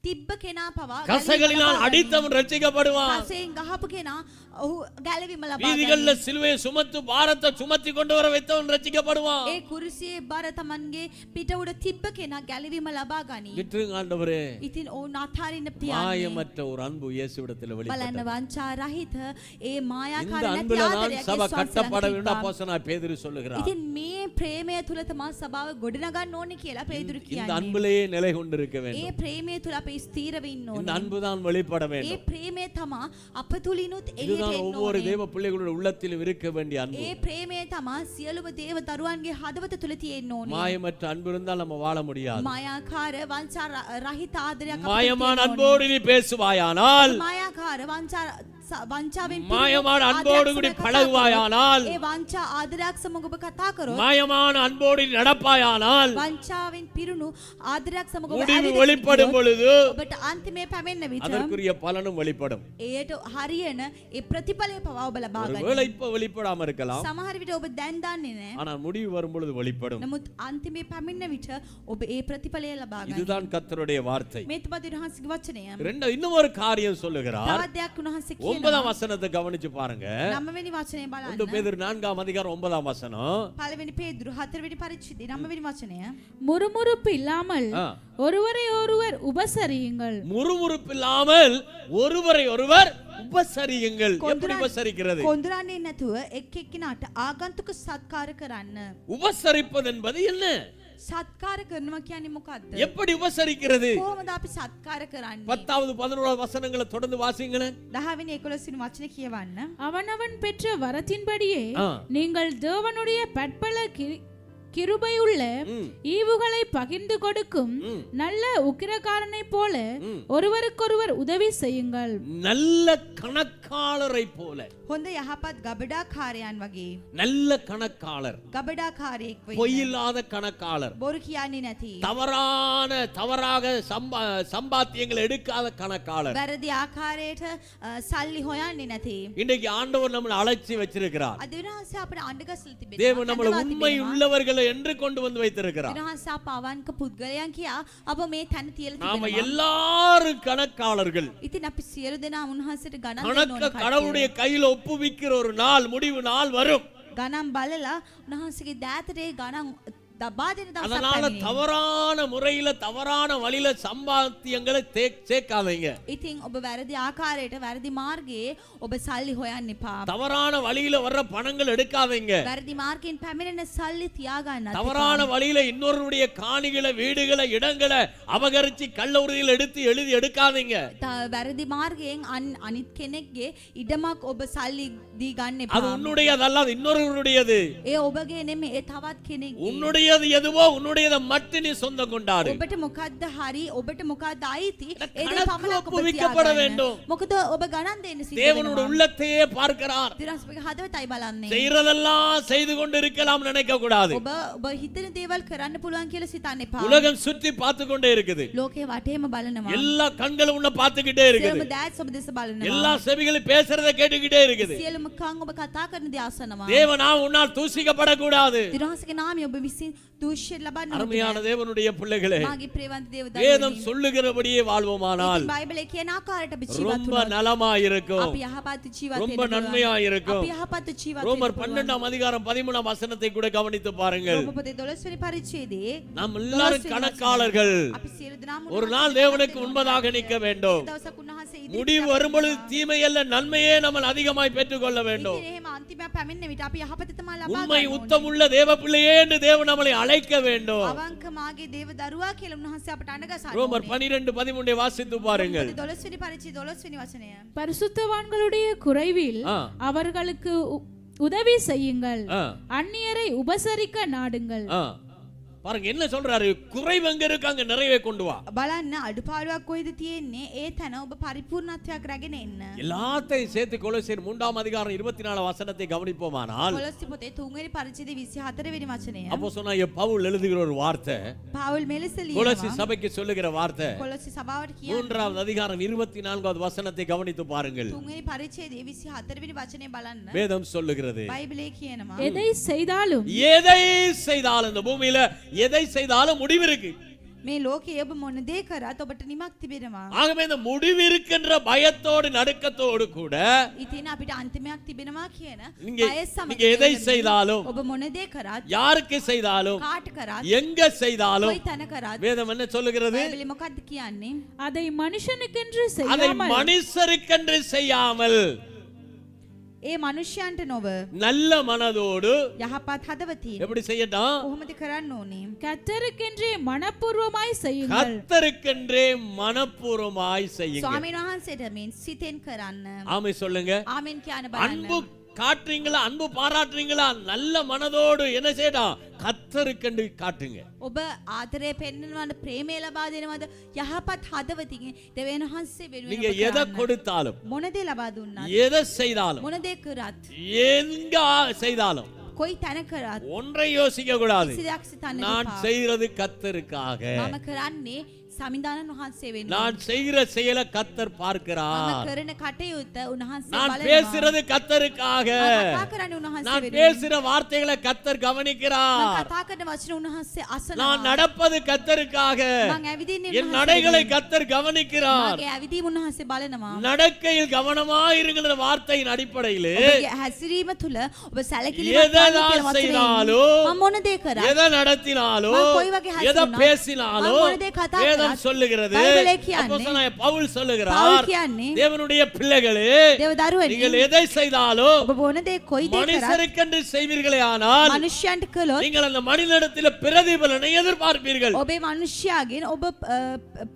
තිබ්බ කෙනා පවා கசைகளினால் அடித்தவன் ரட்சிக்கப்படுவான். කසෙන් ගහපු කෙනා ඔහු ගැලවීම ලබා வீதிகள்ல சிலுவையை சுமத்து பாரத்தை சுமத்தி கொண்டு வர வைத்தவன் ரட்சிக்கப்படுவான். ඒ කුරුසියේ බර තමන්ගේ පිට උඩ තිබ්බ කෙනා ගැලවීම ලබා ගනී. விட்டுருங்க ஆண்டவரே. ඉතින් ඔවුන් අත්හරින්න තියන්නේ மாயமற்ற ஒரு அன்பு இயேசுவிடத்தில் බලන්න வெளிப்பட்டது. වංචා රහිත ඒ இந்த මායාකාර නැති அன்புல தான் ආදරයක් சபை විශ්වාසය கட்டப்பட வேண்டும் තිබ්බා. அப்போஸ்தலனாகிய பேதுரு சொல்லுகிறார். ඉතින් මේ ප්‍රේමය තුල තමයි සභාව ගොඩනගන්න ඕනේ කියලා පේදුරු இந்த කියන්නේ. அன்பிலேயே நிலை கொண்டிருக்க ඒ வேண்டும். ප්‍රේමය තුල අපි ස්ථීරව ඉන්න இந்த ඕනේ. அன்பு தான் வெளிப்பட ඒ வேண்டும். ප්‍රේමය තමයි අප තුලිනුත් එළියට இதுதான் එන්න ஒவ்வொரு ඕනේ. தேவ பிள்ளைகளுடைய உள்ளத்திலும் இருக்க வேண்டிய அன்பு. ඒ ප්‍රේමය තමයි සියලුම දේව දරුවන්ගේ හදවත තුල තියෙන්න ඕනේ. மாயமற்ற அன்பு இருந்தால் நம்ம வாழ முடியாது. මායාකාර වංචා රහිත ආදරයක් අපිට மாயமான තියෙන්න அன்போடு நீ பேசுவாயானால், ඕනේ. මායාකාර වංචාවෙන් மாயமான அன்போடு கூடி பழகுவாயானால், ඒ වංචා ආදරයක් සමග ඔබ කතා කරොත් மாயமான அன்போடு நீ நடப்பாயானால், වංචාවෙන් පිරුණු ආදරයක් සමග ඔබ முடிவு ඇවිදින්න வெளிப்படும் பொழுது ඔබට අන්තිමේ පැමිණෙන විට அதற்குரிய பலனும் வெளிப்படும். ඒට හරියන ඒ ප්‍රතිඵලය පවා ඔබ ලබා ගන්න. ஒருவேளை இப்ப வெளிப்படாம இருக்கலாம், සමහර විට ඔබ දැන් දන්නේ නැහැ. ஆனால் முடிவு வரும் பொழுது வெளிப்படும். නමුත් අන්තිමේ පැමිණෙන විට ඔබ ඒ ප්‍රතිඵලය ලබා ගන්න. இதுதான் கர்த்தருடைய வார்த்தை. මේ තමයි උන්වහන්සේගේ වචනය. இன்னும் ஒரு காரியம் சொல்லுகிறார். තවත් දෙයක් උන්වහන්සේ කියනවා. 9ஆம் வசனத்தை கவனிச்சு பாருங்க. 9 වෙනි වචනය 1 බලන්න. பேதுரு 4ஆம் அதிகாரம் 9ஆம் வசனம். 1 වෙනි පේදුරු 4 වෙනි පරිච්ඡේදය 9 වෙනි වචනය. முறுமுறுப்பு இல்லாமல் ஆ. ஒருவரை ஒருவர் உபசரியுங்கள். முறுமுறுப்பில்லாமல் ஒருவரை ஒருவர் உபசரியுங்கள். எப்படி உபசரிக்கிறது? කොඳුරන්නේ නැතුව එක් එක්කිනාට ආගන්තුක සත්කාර කරන්න. உபசரிப்பது என்பது என்ன? සත්කාර කරනවා කියන්නේ මොකද්ද? எப்படி உபசரிக்கிறது? කොහොමද අපි සත්කාර කරන්නේ? 10வது 11வது வசனங்களை தொடர்ந்து வாசிங்களேன். 10 වෙනි 11 වෙනි වචනේ කියවන්න. அவனவன் பெற்ற வரத்தின்படியே ஆ. நீங்கள் தேவனுடைய பற்பல கிருபையுள்ள ஈவுகளை பகிர்ந்து கொடுக்கும் நல்ல உக்கிரக்காரனை போல ஒருவருக்கொருவர் உதவி செய்யுங்கள். நல்ல கணக்காளரை போல. හොඳ යහපත් ගබඩාකාරයන් වගේ. நல்ல கணக்காளர், ගබඩාකාරයෙක් වෙන්න. பொய்யில்லாத கணக்காளர், බොරු කියන්නේ නැති. தவறாக சம்பாத்தியங்களை எடுக்காத கணக்காளர். වැරදි ආකාරයට සල්ලි හොයන්නේ නැති. இன்றைக்கு ஆண்டவர் நம்மளை அழைச்சி வச்சிருக்கிறார். අද විනාශය අපිට අඬගස්ලා තිබෙනවා. தேவன் நம்மளை உண்மை உள்ளவர்களை என்று கொண்டு வந்து வைத்திருக்கிறார். විනාශය පවන්ක පුද්ගලයන් කියා අප මේ තැන තියලා நாம තිබෙනවා. எல்லாரும் கணக்காளர்கள். ඉතින් අපි සියලු දෙනා උන්වහන්සේට ගණන් දෙන්න கணக்க ඕන. கடவுளுடைய கையில் ஒப்புவிக்கிற ஒரு நாள், முடிவு நாள் வரும். ගණන් බලලා උන්වහන්සේගේ දෑතේ ගණන් දබා දෙන දවසක් அதனால පැමිණෙනවා. தவறான முறையில தவறான வழியில சம்பாத்தியங்களை சேர்க்காதீங்க. ඉතින් ඔබ වැරදි ආකාරයට වැරදි මාර්ගයේ ඔබ සල්ලි හොයන්න එපා. தவறான வழியில வர்ற பணங்கள் எடுக்காதீங்க. වැරදි මාර්ගයෙන් පැමිණෙන සල්ලි තියාගන්නත් தவறான வழியில இன்னொருடைய காணிகளை, வீடுகளை, இடங்களை அபகரிச்சு கள்ள உறுதியில் எழுதி எடுக்காதீங்க. වැරදි මාර්ගයෙන් අනිත් කෙනෙක්ගේ ඉඩමක් ඔබ සල්ලි දී ගන්න அது එපා. உன்னுடையது அல்ல, அது இன்னொருவருடையது. ඒ ඔබගේ නෙමෙයි, ඒ තවත් කෙනෙක්ගේ. உன்னுடைய உன்னுடையது எதுவோ உன்னுடையதை மட்டும் நீ சொந்தம் கொண்டாடு. ඔබට මොකද්ද හරි ඔබට මොකද්ද අයිති ඒ දේ கணக்கு පමණක් ඔබ ஒப்புவிக்கப்பட තියාගන්න. வேண்டும். මොකද ඔබ ගණන් දෙන්න සිද්ධ தேவனுடைய වෙනවා. உள்ளத்தையே பார்க்கிறார். තිරස්පගේ හදවතයි බලන්නේ. செய்யறதெல்லாம் செய்து கொண்டு இருக்கலாம் நினைக்க கூடாது. ඔබ හිතන දේවල් කරන්න පුළුවන් කියලා සිතන්න එපා. உலகம் சுற்றி பார்த்து கொண்டே இருக்குது. ලෝකේ වටේම බලනවා. எல்லா கண்களும் உன்னை பார்த்துக்கிட்டே இருக்குது. සියලුම දැස් ඔබ දෙස බලනවා. எல்லா செவிகளும் பேசுறதை கேட்டுக்கிட்டே இருக்குது. සියලුම කන් ඔබ කතා කරන දේ අසනවා. தேவனா உன்னால் தூசிக்கப்படக்கூடாது. තිරස්ගේ නාමය ඔබ විසින් දූෂ්‍ය ලබන්න அருமையான தேவனுடைய பிள்ளைகளே, මාගේ ප්‍රේමන්ත දේව வேதம் දරුවනි. சொல்லுகிறபடியே வாழ்வோமானால் බයිබලයේ කියන ආකාරයට අපි ජීවත් ரொம்ப වුණොත් நலமா இருக்கும், අපි යහපත් ජීවත් ரொம்ப වෙන්න நன்மையா පුළුවන්. இருக்கும். අපි යහපත් ජීවත් ரோமர் වෙන්න පුළුවන්. 12 அதிகாரம் 13 வசனத்தை கூட கவனித்து பாருங்கள். රෝමපොතේ 12 වෙනි පරිච්ඡේදයේ நாம் எல்லாரும் கணக்காளர்கள். අපි සියලු දෙනාම ஒரு நாள் தேவனுக்கு முன்பதாக நிற்க வேண்டும். දවසක් උන්වහන්සේ முடிவு வரும்பொழுது தீமை அல்ல நன்மையே நம்ம அதிகமாய் பெற்றுக்கொள்ள வேண்டும். ඉතින් එහෙම අන්තිමට පැමිණෙන විට අපි යහපත තමයි ලබා உண்மை ගන්න ඕනේ. உத்தமுள்ள தேவ பிள்ளையே என்று தேவன் நம்மளை அழைக்க வேண்டும். අවංක මාගේ දේව දරුවා කියලා උන්වහන්සේ අපට අණගසන්න ரோமர் ඕනේ. 12:13 வாசித்து பாருங்கள். 12 වෙනි පරිච්ඡේදයේ 12 වෙනි වචනය. பரிசுத்தவான்களுடைய குறைவில் ஆ. அவர்களுக்கு உதவி செய்யுங்கள், ஆ. அந்நியரை உபசரிக்க நாடுங்கள். ஆ. பாருங்க என்ன சொல்றாரு, குறைவு எங்க இருக்கு அங்க நிறைவே கொண்டு வா. බලන්න අඩුපාඩුවක් කොයිද තියෙන්නේ ඒ තැන ඔබ පරිපූර්ණත්වයක් රැගෙන එන්න. எல்லாத்தையும் சேர்த்து கொலோசியர் 3 அதிகாரம் 24 வசனத்தை கவனிப்போமானால், කොලොස්සේ පොතේ 3 වෙනි පරිච්ඡේදයේ 24 වෙනි වචනය. அப்போஸ்தலனாகிய பவுல் எழுதுகிற ஒரு வார்த்தை, පාවුල් මෙලෙස கொலோசி ලියනවා. சபைக்கு சொல்லுகிற வார்த்தை, කොලොස්සේ සභාවට කියන 3 அதிகாரம் 24 வசனத்தை கவனித்து பாருங்கள். 3 වෙනි පරිච්ඡේදයේ 24 වෙනි වචනය බලන්න. வேதம் சொல்லுகிறது, බයිබලයේ කියනවා எதை செய்தாலும் எதை செய்தாலும் இந்த பூமியில எதை செய்தாலும் முடிவு இருக்கு. මේ ලෝකයේ ඔබ මොන දේ කරත් ඔබට නිමක් තිබෙනවා. ஆகவே இந்த முடிவு இருக்கின்ற பயத்தோடு நடுக்கத்தோடு கூட ඉතින් අපිට අන්තිමයක් තිබෙනවා කියන நீங்க බය සමග நீங்க எதை செய்தாலும், ඔබ මොන දේ කරත් யாருக்கு செய்தாலும், කාට කරත් எங்க செய்தாலும் කොයි තැන කරත් வேதம் என்ன சொல்லுகிறது, බයිබලෙ මොකක්ද කියන්නේ? அதை மனுஷனுக்கென்று அதை செய்யாமல் மனுஷருக்கென்று செய்யாமல் ඒ මනුෂ්‍යයන්ට නොව நல்ல மனதோடு යහපත් හදවතින් எப்படி செய்யட்டும், කොහොමද කරන්න ඕනේ? கர்த்தருக்கென்றே மனப்பூர்வமாய் செய்யுங்கள். கர்த்தருக்கென்றே மனப்பூர்வமாய் செய்யுங்க. ස්වාමීන් වහන්සේට මෙන් සිතෙන් කරන්න. ஆமை சொல்லுங்க. ආමෙන් කියන அன்பு බලන්න. காட்டுறீங்களா, அன்பு பாராட்டுறீங்களா, நல்ல மனதோடு என்ன செய்யணும், கர்த்தருக்கென்று காட்டுங்க. ඔබ ආදරය පෙන්වනවද, ප්‍රේමය ලබා දෙනවද? යහපත් හදවතින් දෙවියන් වහන්සේ වෙනුවෙන් நீங்க ඔබ எதை කරන්න. கொடுத்தாலும், මොන දේ ලබා දුන්නත්, எதை செய்தாலும், මොන දේ කරත්, எங்க செய்தாலும் කොයි තැන කරත් ஒன்றை யோசிக்க கூடாது. කිසි දෙයක් සිතන්න நான் එපා. செய்யறது கர்த்தருக்காக, මම කරන්නේ සමිදානන් වහන්සේ වෙනුවෙන්. நான் செய்கிற செயலை கர்த்தர் මම பார்க்கிறார். කරන කටයුත්ත උන්වහන්සේ நான் බලනවා. பேசுறது கர்த்தருக்காக, මම කතා කරන්නේ උන්වහන්සේ நான் වෙනුවෙන්. பேசுற வார்த்தைகளை கர்த்தர் මම கவனிக்கிறார். කතා කරන වචන උන්වහන්සේ අසනවා. நான் நடப்பது கர்த்தருக்காக, මම ඇවිදින්නේ என் උන්වහන්සේ நடைகளை වෙනුවෙන්. கர்த்தர் கவனிக்கிறார். මගේ ඇවිදීම උන්වහන්සේ බලනවා. நடக்கையில் கவனமாயிருங்கிற வார்த்தையின் அடிப்படையில் ඔබගේ හැසිරීම තුළ ඔබ සැලකිලිමත් எதை වන්න நான் කියලා වචනයෙන් செய்தாலும், මම මොන දේ කරත්, எதை நடத்தினாலும், நான் කොයි වගේ எதை හැසිරුණත්, பேசினாலும் நான் මොන දේ කතා வேதம் කරත්, சொல்லுகிறது, பைபிளே කියන්නේ, அப்போஸ்தலனாகிய பவுல் පවුල් சொல்லுகிறார், කියන්නේ தேவனுடைய பிள்ளைகளே, දේව දරුවනි நீங்கள் எதை செய்தாலும் ඔබ මොන දේ කොයි දේ කරත් மனுஷருக்கென்று செய்வீர்களே ஆனால் මනුෂ්‍යයන්ට කළොත් நீங்கள் அந்த மனிதனிடத்தில் பிரதிபலனை எதிர்பார்ப்பீர்கள். ඔබේ මනුෂ්‍යයාගෙන් ඔබ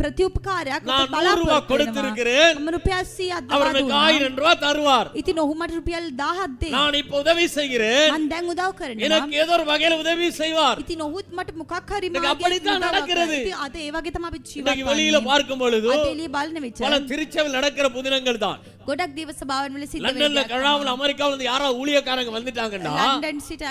ප්‍රතිඋපකාරයක් நான் ඔබ 100 ரூபாய் බලාපොරොත්තු கொடுத்திருக்கிறேன், වෙනවා. මම රුපියල් 100ක් දවා அவனுக்கு දුන්නා. 1000 ரூபாய் தருவார். ඉතින් ඔහු මට රුපියල් 1000ක් දෙයි. நான் இப்ப உதவி செய்கிறேன், මම දැන් උදව් කරනවා. எனக்கு ஏதோ ஒரு வகையில உதவி செய்வார். ඉතින් ඔහුත් මට මොකක් හරි இன்னைக்கு මාර්ගයකින් அப்படித்தான் උදව්වක් நடக்கிறது. කරනවා. ඉතින් අද ඒ වගේ තමයි අපි ජීවත් இன்னைக்கு வெளியில වෙන්නේ. பார்க்கும் பொழுது අද එළිය බලන විට பல திருச்சபையில் நடக்கிற புதினங்கள் தான். ගොඩක් දේව සභාවන් වල සිද්ධ லண்டன்ல වෙනවා. கனடாவில் அமெரிக்காவில் இருந்து யாராவது ஊழியக்காரங்க வந்துட்டாங்கன்னா ලන්ඩන් සිට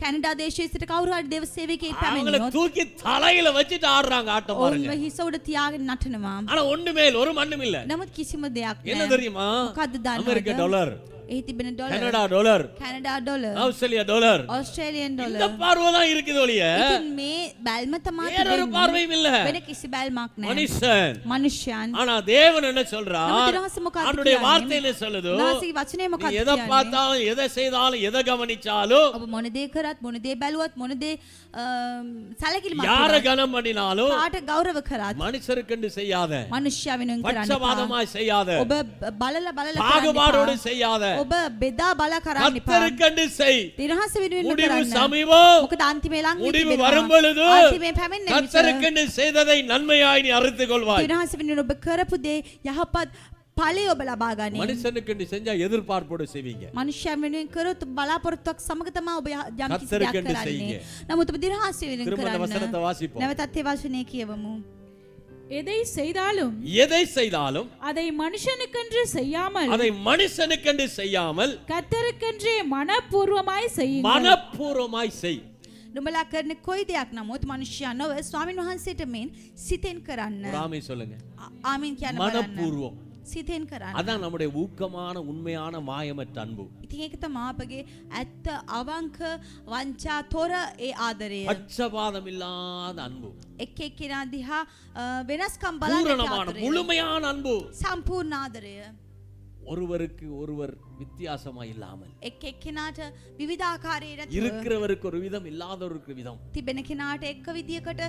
කැනඩා දේශයේ සිට කවුරු හරි දේව සේවකයෙක් அவங்கள පැමිණියොත් தூக்கி தலையில வச்சுட்டு ஆடுறாங்க ஆட்டம் பாருங்க. ඔවුන්ව හිස උඩ තියාගෙන නටනවා. ஆனா ஒண்ணுமே இல்ல, ஒரு மண்ணும் இல்ல. නමුත් කිසිම දෙයක් என்ன නැහැ. தெரியுமா, මොකද්ද දන්නවද? அமெரிக்க டாலர், එහි තිබෙන dollar, Canada dollar, Canada dollar, Australia dollar, Australian இந்த ඩොලර්. பார்வை தான் இருக்குது ஒழிய ඉතින් මේ බැල්ම තමයි வேறொரு තිබෙන්නේ. பார்வையும் இல்ல. වෙන කිසි බැල්මක් නැහැ. மனுஷன். මනුෂ්‍යයන්. ஆனா தேவன் என்ன சொல்றார், නමුත් ඊළඟට මොකක්ද அவருடைய කියන්නේ? வார்த்தை என்ன சொல்லுது, උන්වහන්සේගේ වචනේ நீ මොකක්ද எதை කියන්නේ? பார்த்தாலும் எதை செய்தாலும் எதை கவனிச்சாலும் ඔබ මොන දේ කරත් මොන දේ බැලුවත් මොන දේ සැලකිලිමත් யார කරත් கனம் பண்ணினாலும் කාට ගෞරව කරත් மனுஷருக்கென்று செய்யாத, මනුෂ්‍යයා වෙනුවෙන් කරන්න එපා. பட்சபாதமாய் செய்யாத, ඔබ බලලා කරන්න பாகுபாடோடு එපා. செய்யாத, ඔබ බෙදා බල කරන්න එපා. கர்த்தருக்கென்று செய். දිනහස වෙනුවෙන් முடிவு කරන්න. சமீபம். මොකද අන්තිමේ ලං முடிவு வரும் பொழுது අන්තිමේ පැමිණෙන විට கர்த்தருக்கென்று செய்ததை நன்மையாய் நீ அறிந்து கொள்வாய். දිනහස වෙනුවෙන් ඔබ කරපු දේ යහපත් ඵලය ඔබ ලබා ගන්න. மனுஷனுக்கு செஞ்சா எதிர்பார்ப்போடு செய்வீங்க. මනුෂ්‍යයන් වෙනුවෙන් කරොත් බලාපොරොත්තුවක් සමග තමයි ඔබ යම් කිසි දෙයක් கர்த்தருக்கு කරන්නේ. செய்யுங்க. නමුත් ඔබ දිරහාස්‍ය වෙනුවෙන් திரும்ப அந்த කරන්න. வசனத்தை வாசிப்போம். නැවතත් ඒ වචනේ කියවමු. எதை செய்தாலும் எதை செய்தாலும் அதை மனுஷனுக்கென்று செய்யாமல் அதை மனுஷனுக்கென்று செய்யாமல் கர்த்தருக்கென்றே மனப்பூர்வமாய் செய்யுங்கள். மனப்பூர்வமாய் செய். නුඹලා කරන කොයි දෙයක් නමුත් මනුෂ්‍යයන් නොව ස්වාමින් වහන්සේට මෙන් සිතෙන් කරන්න. ராமே சொல்லுங்க. ආමීන් කියන්න බලන්න. மனப்பூர்வம். සිතෙන් කරන්න. அதான் நம்முடைய ஊக்கமான உண்மையான மாயமற்ற அன்பு. ඉතින් ඒක තමයි අපගේ ඇත්ත අවංක වංචා තොර ඒ ආදරය. பட்சபாதம் இல்லாத அன்பு. එක් එක්කෙනා දිහා වෙනස්කම් බලන්නේ பூரணமான ආදරය. முழுமையான அன்பு. සම්පූර්ණ ආදරය. ஒருவருக்கு ஒருவர் வித்தியாசமா இல்லாமல் එක් එක්කෙනාට විවිධාකාරයේ இருக்கிறவருக்கு ஒரு விதம் இல்லாதவருக்கு விதம். තිබෙන කෙනාට එක විදියකට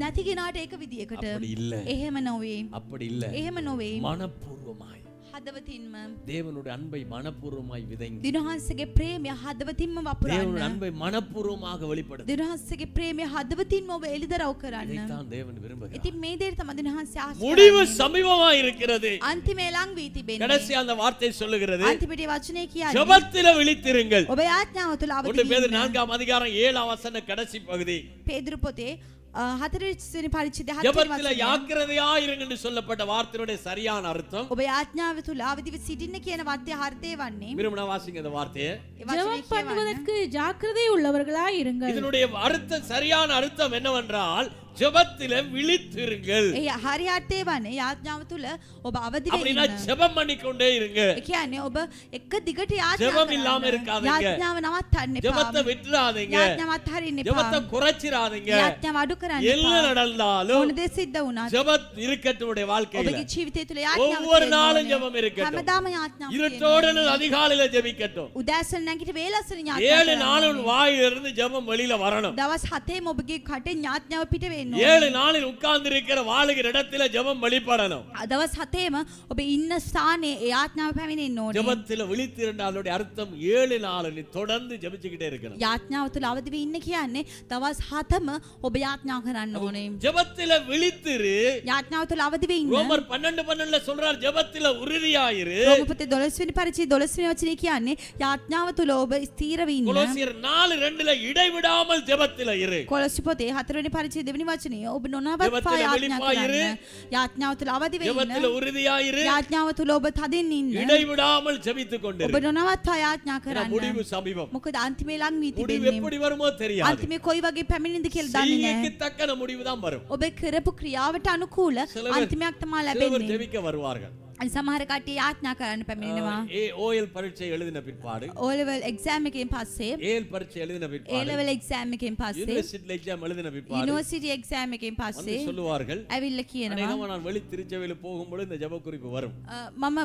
නැති කෙනාට එක විදියකට. அப்படி இல்ல. එහෙම නොවේ. அப்படி இல்ல. එහෙම නොවේ. மனப்பூர்வமாய் හදවතින්ම தேவனுடைய அன்பை மனப்பூர்வமாய் விதைங்க. දිනහස්සගේ ප්‍රේමය හදවතින්ම වපුරන්න. தேவனுடைய அன்பை மனப்பூர்வமாக வெளிப்படுத்து. දිනහස්සගේ ප්‍රේමය හදවතින්ම ඔබ එළිදරව් කරන්න. இதைத்தான் தேவன் விரும்புகிறார். ඉතින් මේ දේ තමයි දිනහස්සේ ආස முடிவு சமீபமாய் இருக்கிறது. අන්තිමේ ලං වී තිබෙන්නේ. கடைசி அந்த வார்த்தை சொல்லுகிறது අන්තිමේ වචනේ කියන්නේ ஜெபத்திலே விழித்திருங்கள். ඔබ යාඥාව තුල අවදි 1 பேதுரு 4 அதிகாரம் 7 வசன கடைசி பகுதி. පේදුරු පොතේ 4 පරිච්ඡේදය 7 ஜெபத்திலே වචනේ ஜாக்கிரதையாய் இருங்கள் என்று சொல்லப்பட்ட வார்த்தையுடைய சரியான அர்த்தம். ඔබ යාඥාව තුල අවදිව සිටින්න කියන வார்த்தை අර්ථය වන්නේ விரும்பினா வாசிங்க இந்த வார்த்தையை. ඒ වචනේ ஜெபம் பண்ணுவதற்கு ஜாக்கிரதை உள்ளவர்களாய் இருங்கள். இதனுடைய அர்த்தம் சரியான அர்த்தம் என்னவென்றால் ஜெபத்திலே விழித்திருங்கள். ඒ හරි අර්ථය වන්නේ යාඥාව තුල ඔබ අවදි அப்படினா වෙන්න. ஜெபம் பண்ணிக்கொண்டே இருங்க. ඒ කියන්නේ ඔබ එක දිගට ஜெபம் යාඥා இல்லாம இருக்காதீங்க. යාඥාව නවත්තන්න එපා. ஜெபத்தை விட்டுறாதீங்க. යාඥාව අත්හරින්න එපා. ஜெபத்தை குறைச்சிராதீங்க. යාඥාව අඩු කරන්න என்ன එපා. நடந்தாலும் මොන දේ සිද්ධ වුණත් ஜெபம் இருக்கட்டும் உடைய வாழ்க்கையில. ඔබගේ ජීවිතය තුල යාඥාව ஒவ்வொரு තියෙන්න நாளும் ඕනේ. ஜெபம் இருக்கட்டும். හැමදාම යාඥාව இருட்டோடு அதிகாலையில ஜெபிக்கட்டும். උදෑසන නැගිට වේලසන 7 යාඥා நாளும் வாயிலிருந்து ஜெபம் வெளியில வரணும். දවස් 7ේම ඔබගේ කටෙන් යාඥාව පිට වෙන්න 7 நாளில் உட்கார்ந்து இருக்கிற வாழுகிற இடத்துல ஜெபம் வெளிப்படணும். දවස් 7ේම ඔබ ඉන්න ස්ථානයේ ඒ යාඥාව පැමිණෙන්න ඕනේ. ஜெபத்தில விழித்திருந்தாலுடைய அர்த்தம் 7 நாள் நீ தொடர்ந்து ஜெபிச்சுக்கிட்டே இருக்கணும். යාඥාව තුල අවදි වෙ ඉන්න කියන්නේ දවස් 7ම ඔබ යාඥා කරන්න ඕනේ. ஜெபத்தில விழித்திரு. යාඥාව තුල අවදි වෙ ඉන්න. ரோமர் 12:12ல சொல்றார் ஜெபத்தில உறுதியாயிரு. රෝමපතේ 12 වෙනි පරිච්ඡේදය 12 වෙනි වචනේ කියන්නේ යාඥාව තුල ඔබ ස්ථීර වෙ ඉන්න. கொலோசியர் 4:2ல இடைவிடாமல் ஜெபத்தில இரு. කොලොස්සේ පොතේ 4 වෙනි පරිච්ඡේදය දෙවෙනි වචනේ ඔබ නොනවත්වා ජෙබத்தில යාඥා வெளிப்பாயிரு. කරන්න. යාඥාව තුල අවදි වෙ ஜெபத்தில ඉන්න. உறுதியாயிரு. යාඥාව තුල ඔබ තදින් ඉන්න. இடைவிடாமல் ஜெபித்துக் கொண்டிரு. ඔබ නොනවත්වා යාඥා ஏன்னா කරන්න. முடிவு சமீபம். මොකද අන්තිමේ ලං වී முடிவு තිබෙන්නේ. எப்படி வருமோ தெரியாது. අන්තිමේ කොයි වගේ පැමිණෙන්ද කියලා දන්නේ செய்கைக்கு නැහැ. தக்கன முடிவு தான் வரும். ඔබ කරපු ක්‍රියාවට අනුකූල சில பேர் අන්තිමයක් තමයි சில பேர் ලැබෙන්නේ. ஜெபிக்க வருவார்கள். සමහර කට්ටිය යාඥා කරන්න පැමිණෙනවා. ஓஎல் பரீட்சை எழுதின பிற்பாடு O level exam එකෙන් පස්සේ ஏஎல் பரீட்சை எழுதின A பிற்பாடு level exam එකෙන් පස්සේ யூனிவர்சிட்டி எக்ஸாம் எழுதின பிற்பாடு university exam එකෙන් வந்து පස්සේ சொல்லுவார்கள் ඇවිල්ලා කියනවා அநேகமா நான் வெளி திருச்சபையில போகும்போது இந்த ஜெப குறிப்பு வரும். මම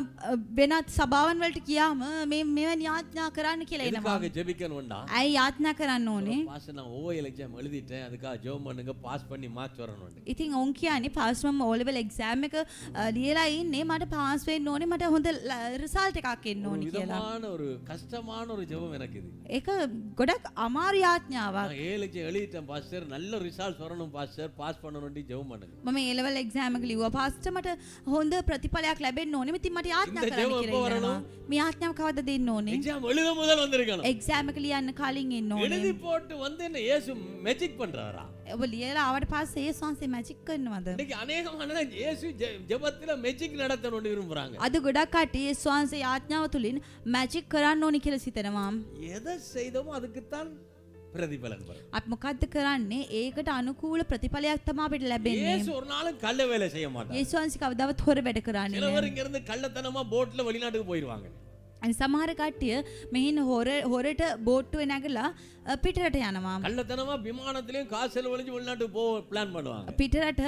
වෙනත් සභාවන් වලට ගියාම මේ මෙවැනි යාඥා කරන්න කියලා එනවා. எதுக்காக ஜெபிக்கணும்டா? ඇයි යාඥා කරන්න ඕනේ? பாஸ் நான் ஓஎல் எக்ஸாம் எழுதிட்டேன் அதுக்காக ஜெபம் பண்ணுங்க பாஸ் பண்ணி மார்க்ஸ் வரணும். ඉතින් ඔවුන් කියන්නේ පාස් මම O level exam එක ලියලා ඉන්නේ මට පාස් වෙන්න ඕනේ මට හොඳ රිසල්ට් එකක් එන්න ஒரு ඕනේ කියලා. விதமான ஒரு கஷ்டமான ஒரு ஜெபம் எனக்கு இது. ඒක ගොඩක් අමාරු යාඥාවක්. நான் ஏஎல் எக்ஸாம் எழுதிட்டேன் பாஸ்டர் நல்ல ரிசல்ட்ஸ் வரணும் பாஸ்டர் பாஸ் பண்ணணும்னு ஜெபம் பண்ணுங்க. මම A level exam එක ලිව්වා පාස්ටර් මට හොඳ ප්‍රතිඵලයක් ලැබෙන්න ඕනේ. ඉතින් මට යාඥා இந்த කරන්න ජෙබ කියලා எப்ப ඉන්නවා. මේ යාඥාව කවදද දෙන්න ඕනේ? எக்ஸாம் எழுத முதல் வந்திருக்கணும். එක්සෑම් එක ලියන්න කලින් එන්න ඕනේ. எழுதி போட்டு வந்து என்ன இயேசு மேஜிக் பண்றாரா? ඔබ ලියලා ආවට පස්සේ ඒ සංසේ මැජික් කරනවද? இன்னைக்கு அநேகமான இயேசு ஜெபத்துல மேஜிக் நடத்தணும்னு விரும்புறாங்க. අද ගොඩක් කට්ටිය ඒ ස්වාංශේ යාඥාව තුලින් මැජික් කරන්න ඕනි කියලා සිතනවා. எதை செய்தோமோ அதுக்குத்தான் பிரதிபலன் வரும். අපි මොකද්ද කරන්නේ? ඒකට අනුකූල ප්‍රතිඵලයක් තමයි අපිට ලැබෙන්නේ. இயேசு ஒரு நாளும் கள்ள வேலை செய்ய மாட்டார். ඒ ස්වාංශේ කවදාවත් හොර වැඩ කරන්නේ නැහැ. சிலவர் இங்க இருந்து கள்ளத்தனமா போட்ல வெளிநாட்டுக்கு போயிடுவாங்க. අනිත් සමහර කට්ටිය මෙහින් හොරට බෝට්ටුවේ නැගලා පිටරට යනවා. கள்ளத்தனமா விமானத்திலயும் காசு செலவழிச்சு வெளிநாட்டுக்கு போ பிளான் பண்ணுவாங்க. පිටරට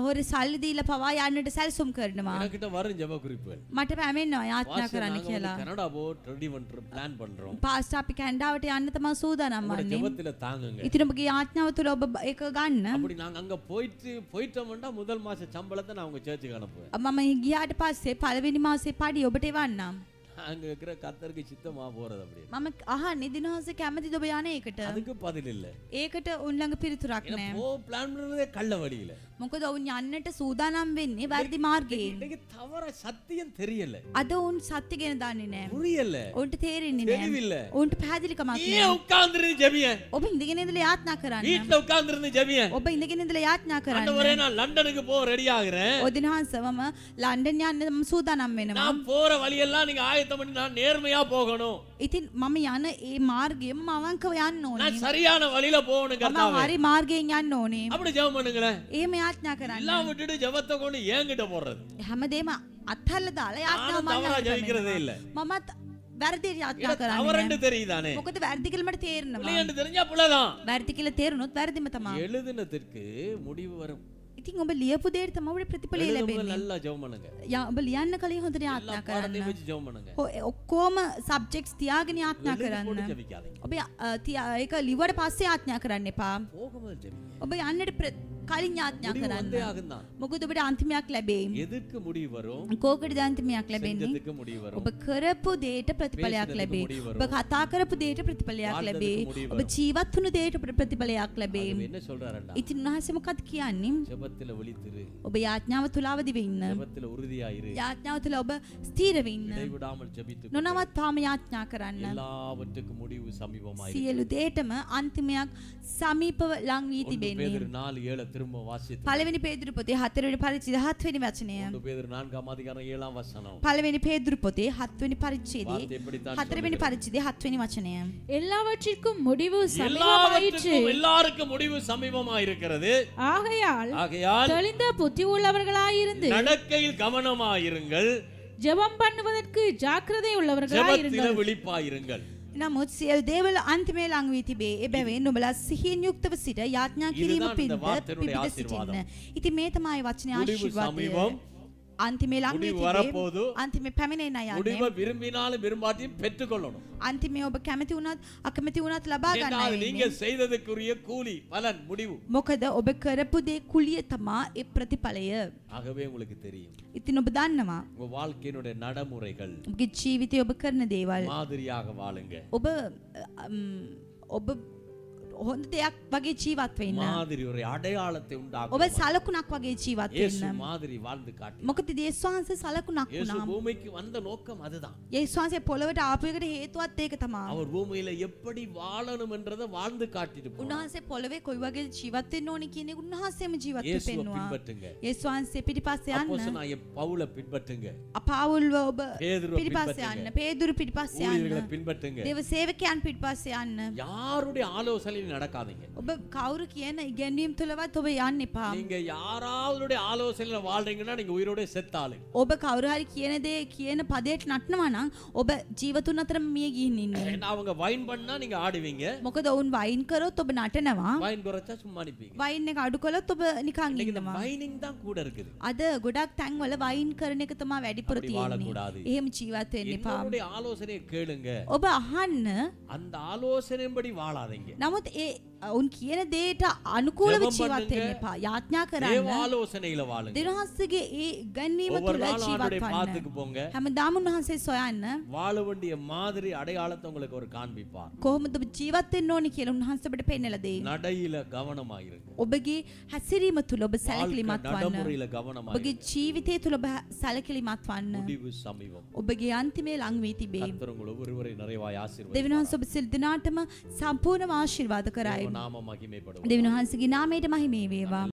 හොර සල්ලි දීලා පවා යන්නට සැලසුම් කරනවා. எனக்கிட்ட வரும் ஜெப குறிப்புகள். මට පැමිණෙනවා යාඥා பாஸ்டர், කරන්න நாங்க வந்து කියලා. கனடா போட் ரெடி பண்றோம் பிளான் பண்றோம். පාස්ටර් අපි කැනඩාවට යන්න තමයි සූදානම් உங்க වන්නේ. ஜெபத்துல தாங்குங்க. ඉතින් ඔබගේ යාඥාව තුළ ඔබ ඒක ගන්න. அப்படி நாங்க அங்க போயிட்டோம்னா முதல் மாச சம்பளத்தை நான் உங்க சர்ச்சுக்கு அனுப்புவேன். මම ගියාට පස්සේ පළවෙනි මාසේ පඩි ඔබට එවන්නම්. அங்க இருக்கிற கர்த்தருக்கு சித்தமா போறது அப்படி. මම අහන්නේ දිනහස කැමතිද ඔබ යන්නේ ඒකට? அதுக்கு பதில் இல்ல. ඒකට උන් ළඟ පිළිතුරක් ஏன்னா නැහැ. போ பிளான் பண்றதே கள்ள வழியில. මොකද ඔවුන් යන්නට සූදානම් වෙන්නේ වැරදි මාර්ගයෙන්. இன்னைக்கு தவற சத்தியம் தெரியல, අද ඔවුන් සත්‍ය ගැන දන්නේ නැහැ. புரியல, ඔවුන්ට තේරෙන්නේ தெளிவில்ல. නැහැ. ඔවුන්ට පැහැදිලිකමක් நீ නැහැ. உட்கார்ந்திருந்து ஜெபிய, ඔබ ඉඳගෙන ඉඳලා යාඥා කරන්න. வீட்ல உட்கார்ந்திருந்து ஜெபிய. ඔබ ඉඳගෙන ඉඳලා යාඥා ஆண்டவரே කරන්න. நான் லண்டனுக்கு போக ரெடி ஆகுறேன், ඔදිනහන්සවම ලන්ඩන් යන්න මම සූදානම් වෙනවා. நான் போற வழியெல்லாம் நீங்க ஆயத்தம் பண்ணி நான் நேர்மையா போகணும், ඉතින් මම යන ඒ මාර්ගයම මම අවංකව යන්න ඕනේ. நான் சரியான வழியில போகணும் මම கர்த்தாவே. හරි මාර්ගයෙන් යන්න ඕනේ. அப்படி ஜெபம் பண்ணுங்களேன். එහෙම යාඥා කරන්න. எல்லாம் விட்டுட்டு ஜெபத்தை கொண்டு ஏங்கிட்ட போறது. හැමදේම අත්හල්ල දාලා යාඥාව நானும் தவறா ஜெபிக்கிறதே இல்ல. මමත් වැරදි යාඥා எனக்கு කරන්නේ. தவறுன்னு தெரியுதானே, මොකද වැරදි කියලා මට තේරෙනවා. பிள்ளைன்னு தெரிஞ்சா பிள்ளைதான். වැරදි කියලා තේරුනොත් වැරදිම තමයි. எழுதினதற்கு முடிவு வரும். ඉතින් ඔබ ලියපු දෙයට තමයි ඔබට ප්‍රතිඵලය எழுதும்போது ලැබෙන්නේ. நல்லா ஜெபம் பண்ணுங்க, ඔබ ලියන්න කලින් හොඳට எல்லா යාඥා කරන්න. பாடத்தையும் வச்சு ஜெபம் பண்ணுங்க. ඔක්කොම සබ්ජෙක්ට්ස් තියාගෙන යාඥා எழுதி කරන්න. போட்டு ஜெபிக்காதீங்க, ඔබ ඒක ලිව්වට පස්සේ යාඥා කරන්න එපා. போகும்போது ஜெபிங்க. ඔබ යන්නට කලින් යාඥා முடிவு කරන්න. வந்தே ஆகும்தான். මොකද ඔබට අන්තිමයක් ලැබෙයි. எதுக்கு முடிவு வரும்? කෝකටද අන්තිමයක් ලැබෙන්නේ? செஞ்சதுக்கு முடிவு வரும். ඔබ කරපු දෙයට ප්‍රතිඵලයක් பேசினதுக்கு ලැබේ. முடிவு வரும். ඔබ කතා කරපු දෙයට ප්‍රතිඵලයක් வாழ்ந்ததுக்கு ලැබේ. முடிவு ඔබ வரும். ජීවත් වුණු දෙයට ප්‍රතිඵලයක් ලැබේ. ஆகவே என்ன சொல்றாருன்னா, ඉතින් උන්වහන්සේ මොකක්ද කියන්නේ? ஜெபத்துல விழித்திரு, ඔබ යාඥාව තුල අවදි වෙන්න. ஜெபத்துல உறுதியாயிரு, යාඥාව තුල ඔබ ස්ථීර වෙන්න. இடைவிடாமல் ஜெபித்து නොනවත්වාම යාඥා කරන්න. எல்லாவற்றுக்கும் முடிவு சமீபமாயிரு. සියලු දේටම අන්තිමයක් සමීපව ලං වී 1 තිබෙන්නේ. பேதுரு 4:7 திரும்ப வாசித்து. පළවෙනි පේදුරු පොතේ 4 වෙනි පරිච්ඡේදය 7 වෙනි වචනය. 1 பேதுரு 4 அதிகாரம் 7 வசனம். පළවෙනි පේදුරු පොතේ 7 වෙනි පරිච්ඡේදයේ வார்த்தை எப்படித்தான் 4 වෙනි පරිච්ඡේදයේ 7 වෙනி වචනය. எல்லாவற்றிற்கும் முடிவு சமீபமாயிற்று. எல்லாவற்றுக்கும் எல்லாருக்கும் முடிவு சமீபமாயிருக்கிறது. ஆகையால் ஆகையால் தெளிந்த புத்தி உள்ளவர்களாயிருந்து நடக்கையில் கவனமாயிருங்கள், ஜெபம் பண்ணுவதற்கு ஜாக்கிரதை உள்ளவர்களாயிருங்கள். ஜெபத்திலே விழிப்பாயிருங்கள். නමුත් සියලු දේවල් අන්තිමේ ලං වී තිබේ. එබැවින් නුඹලා සිහියෙන් යුක්තව සිට යාඥා කිරීම இதுதான் இந்த පිණිස வார்த்தையினுடைய පිබිද ආශිර්වාදம். සිටින්න. ඉතින් මේ තමයි වචනේ முடிவு ආශිර්වාදය. சமீபம், අන්තිමේ ලං වී முடிவு තිබේ. வரப்போது, අන්තිමේ පැමිණෙන முடிவை යන්නේ. விரும்பினாலும் விரும்பாட்டியும் பெற்றுக்கொள்ளணும். අන්තිමේ ඔබ කැමති වුණත් අකමැති වුණත් ලබා ගන්න என்றால் நீங்க වෙන්නේ. செய்ததுக்குரிய கூலி பலன் முடிவு. මොකද ඔබ කරපු දේ කුලිය තමා ඒ ප්‍රතිඵලය. ஆகவே உங்களுக்கு தெரியும், ඉතින් ඔබ දන්නවා உங்க வாழ்க்கையினுடைய நடைமுறைகள் ඔබගේ ජීවිතය ඔබ කරන දේවල් மாதிரியாக வாழுங்க. ඔබ හොඳ දෙයක් වගේ ජීවත් වෙන්න. மாதிரி ஒரு அடையாளத்தை ඔබ உண்டாக்கும். සලකුණක් වගේ ජීවත් இயேசு වෙන්න. மாதிரி வாழ்ந்து காட்டி. මොකද යේසුස් වහන්සේ සලකුණක් இயேசு වුණා. பூமிக்கு வந்த நோக்கம் அதுதான். යේසුස් වහන්සේ පොළවට ආපු එකට හේතුවත් ඒක තමයි. அவர் பூமியில எப்படி வாழணும் என்றதை வாழ்ந்து காட்டிட்டு போனார். උන්වහන්සේ පොළවේ කොයි වගේ ජීවත් වෙන්න ඕනි කියන එක උන්වහන්සේම ජීවත් இயேசுவை වෙන්නවා. பின்பற்றுங்க. යේසුස් වහන්සේ පිටිපස්සේ යන්න. அப்போஸ்தலனாகிய பவுலை பின்பற்றுங்க. අපාවුල්ව ඔබ பேதுருவை පිටිපස්සේ பின்பற்றுங்க. යන්න. පේදුරු පිටිපස්සේ ஊழியர்களை යන්න. பின்பற்றுங்க. දේව සේවකයන් පිටිපස්සේ යන්න. யாருடைய ஆலோசனையும் நடக்காதீங்க. ඔබ කවුරු කියන ඉගැන්වීම් තුලවත් ඔබ යන්න එපා. நீங்க யாராவதுடைய ஆலோசனையில வாழ்றீங்கன்னா நீங்க உயிரோட செத்தாளு. ඔබ කවුරු හරි කියන දේ කියන පදයට නටනවා නම් ඔබ ජීවතුන් අතර මිය ගිහින් ඉන්නේ. ஏன்னா அவங்க வைன் பண்ணா நீங்க ஆடுவீங்க, මොකද ඔවුන් වයින් කරොත් ඔබ නටනවා. வைன் குறைச்சா சும்மா நிப்பீங்க. වයින් එක අඩු කළොත් ඔබ නිකන් இன்னைக்கு இந்த ඉන්නවා. வைனிங் தான் கூட இருக்குது. අද ගොඩක් තැන්වල වයින් කරන එක තමයි වැඩිපුර அப்படி තියෙන්නේ. வாழக்கூடாது. එහෙම ජීවත් වෙන්න එපා. என்னுடைய ஆலோசனையை கேளுங்க, ඔබ අහන්න. அந்த ஆலோசனையின்படி வாழாதீங்க. නමුත් ඒ උන් කියන දේට අනුකූලව ජெபம் ජීවත් பண்ணுங்க. වෙන්න එපා. යාඥා தேவ කරන්න. ஆலோசனையில வாழுங்க. දෙවියන්ගේ ඒ ගන්නීම ஒவ்வொரு තුල நாளும் ජීවත් ஆண்டுடைய වන්න. பாத்துக்கு போங்க. හැමදාම උන්වහන්සේ සොයන්න. வாழ வேண்டிய மாதிரி அடையாளத்தை உங்களுக்கு ஒரு காண்பிப்பார். කොහොමද ඔබ ජීවත් වෙන්න ඕනි කියලා උන්වහන්සේ ඔබට පෙන්නලා දෙයි. நடையில கவனமாயிருங்க. ඔබගේ හැසිරීම තුල ඔබ வாழ்க்கை සැලකිලිමත් වන්න. நடைமுறையில ඔබගේ கவனமாயிருங்க. ජීවිතය තුල ඔබ සැලකිලිමත් වන්න. முடிவு சமீபம். ඔබගේ අන්තිමේ ලං වී තිබේ. கர்த்தர் உங்கள் ஒவ்வொருவரை நிறைவாய் ஆசீர்வதிப்பார். දෙවියන් වහන්සේ ඔබ සිල් දිනාටම සම්පූර්ණව ආශිර්වාද කරයි. நாம மகிமைப்படுவார். දෙවියන් වහන්සේගේ නාමයට මහිමේ වේවා.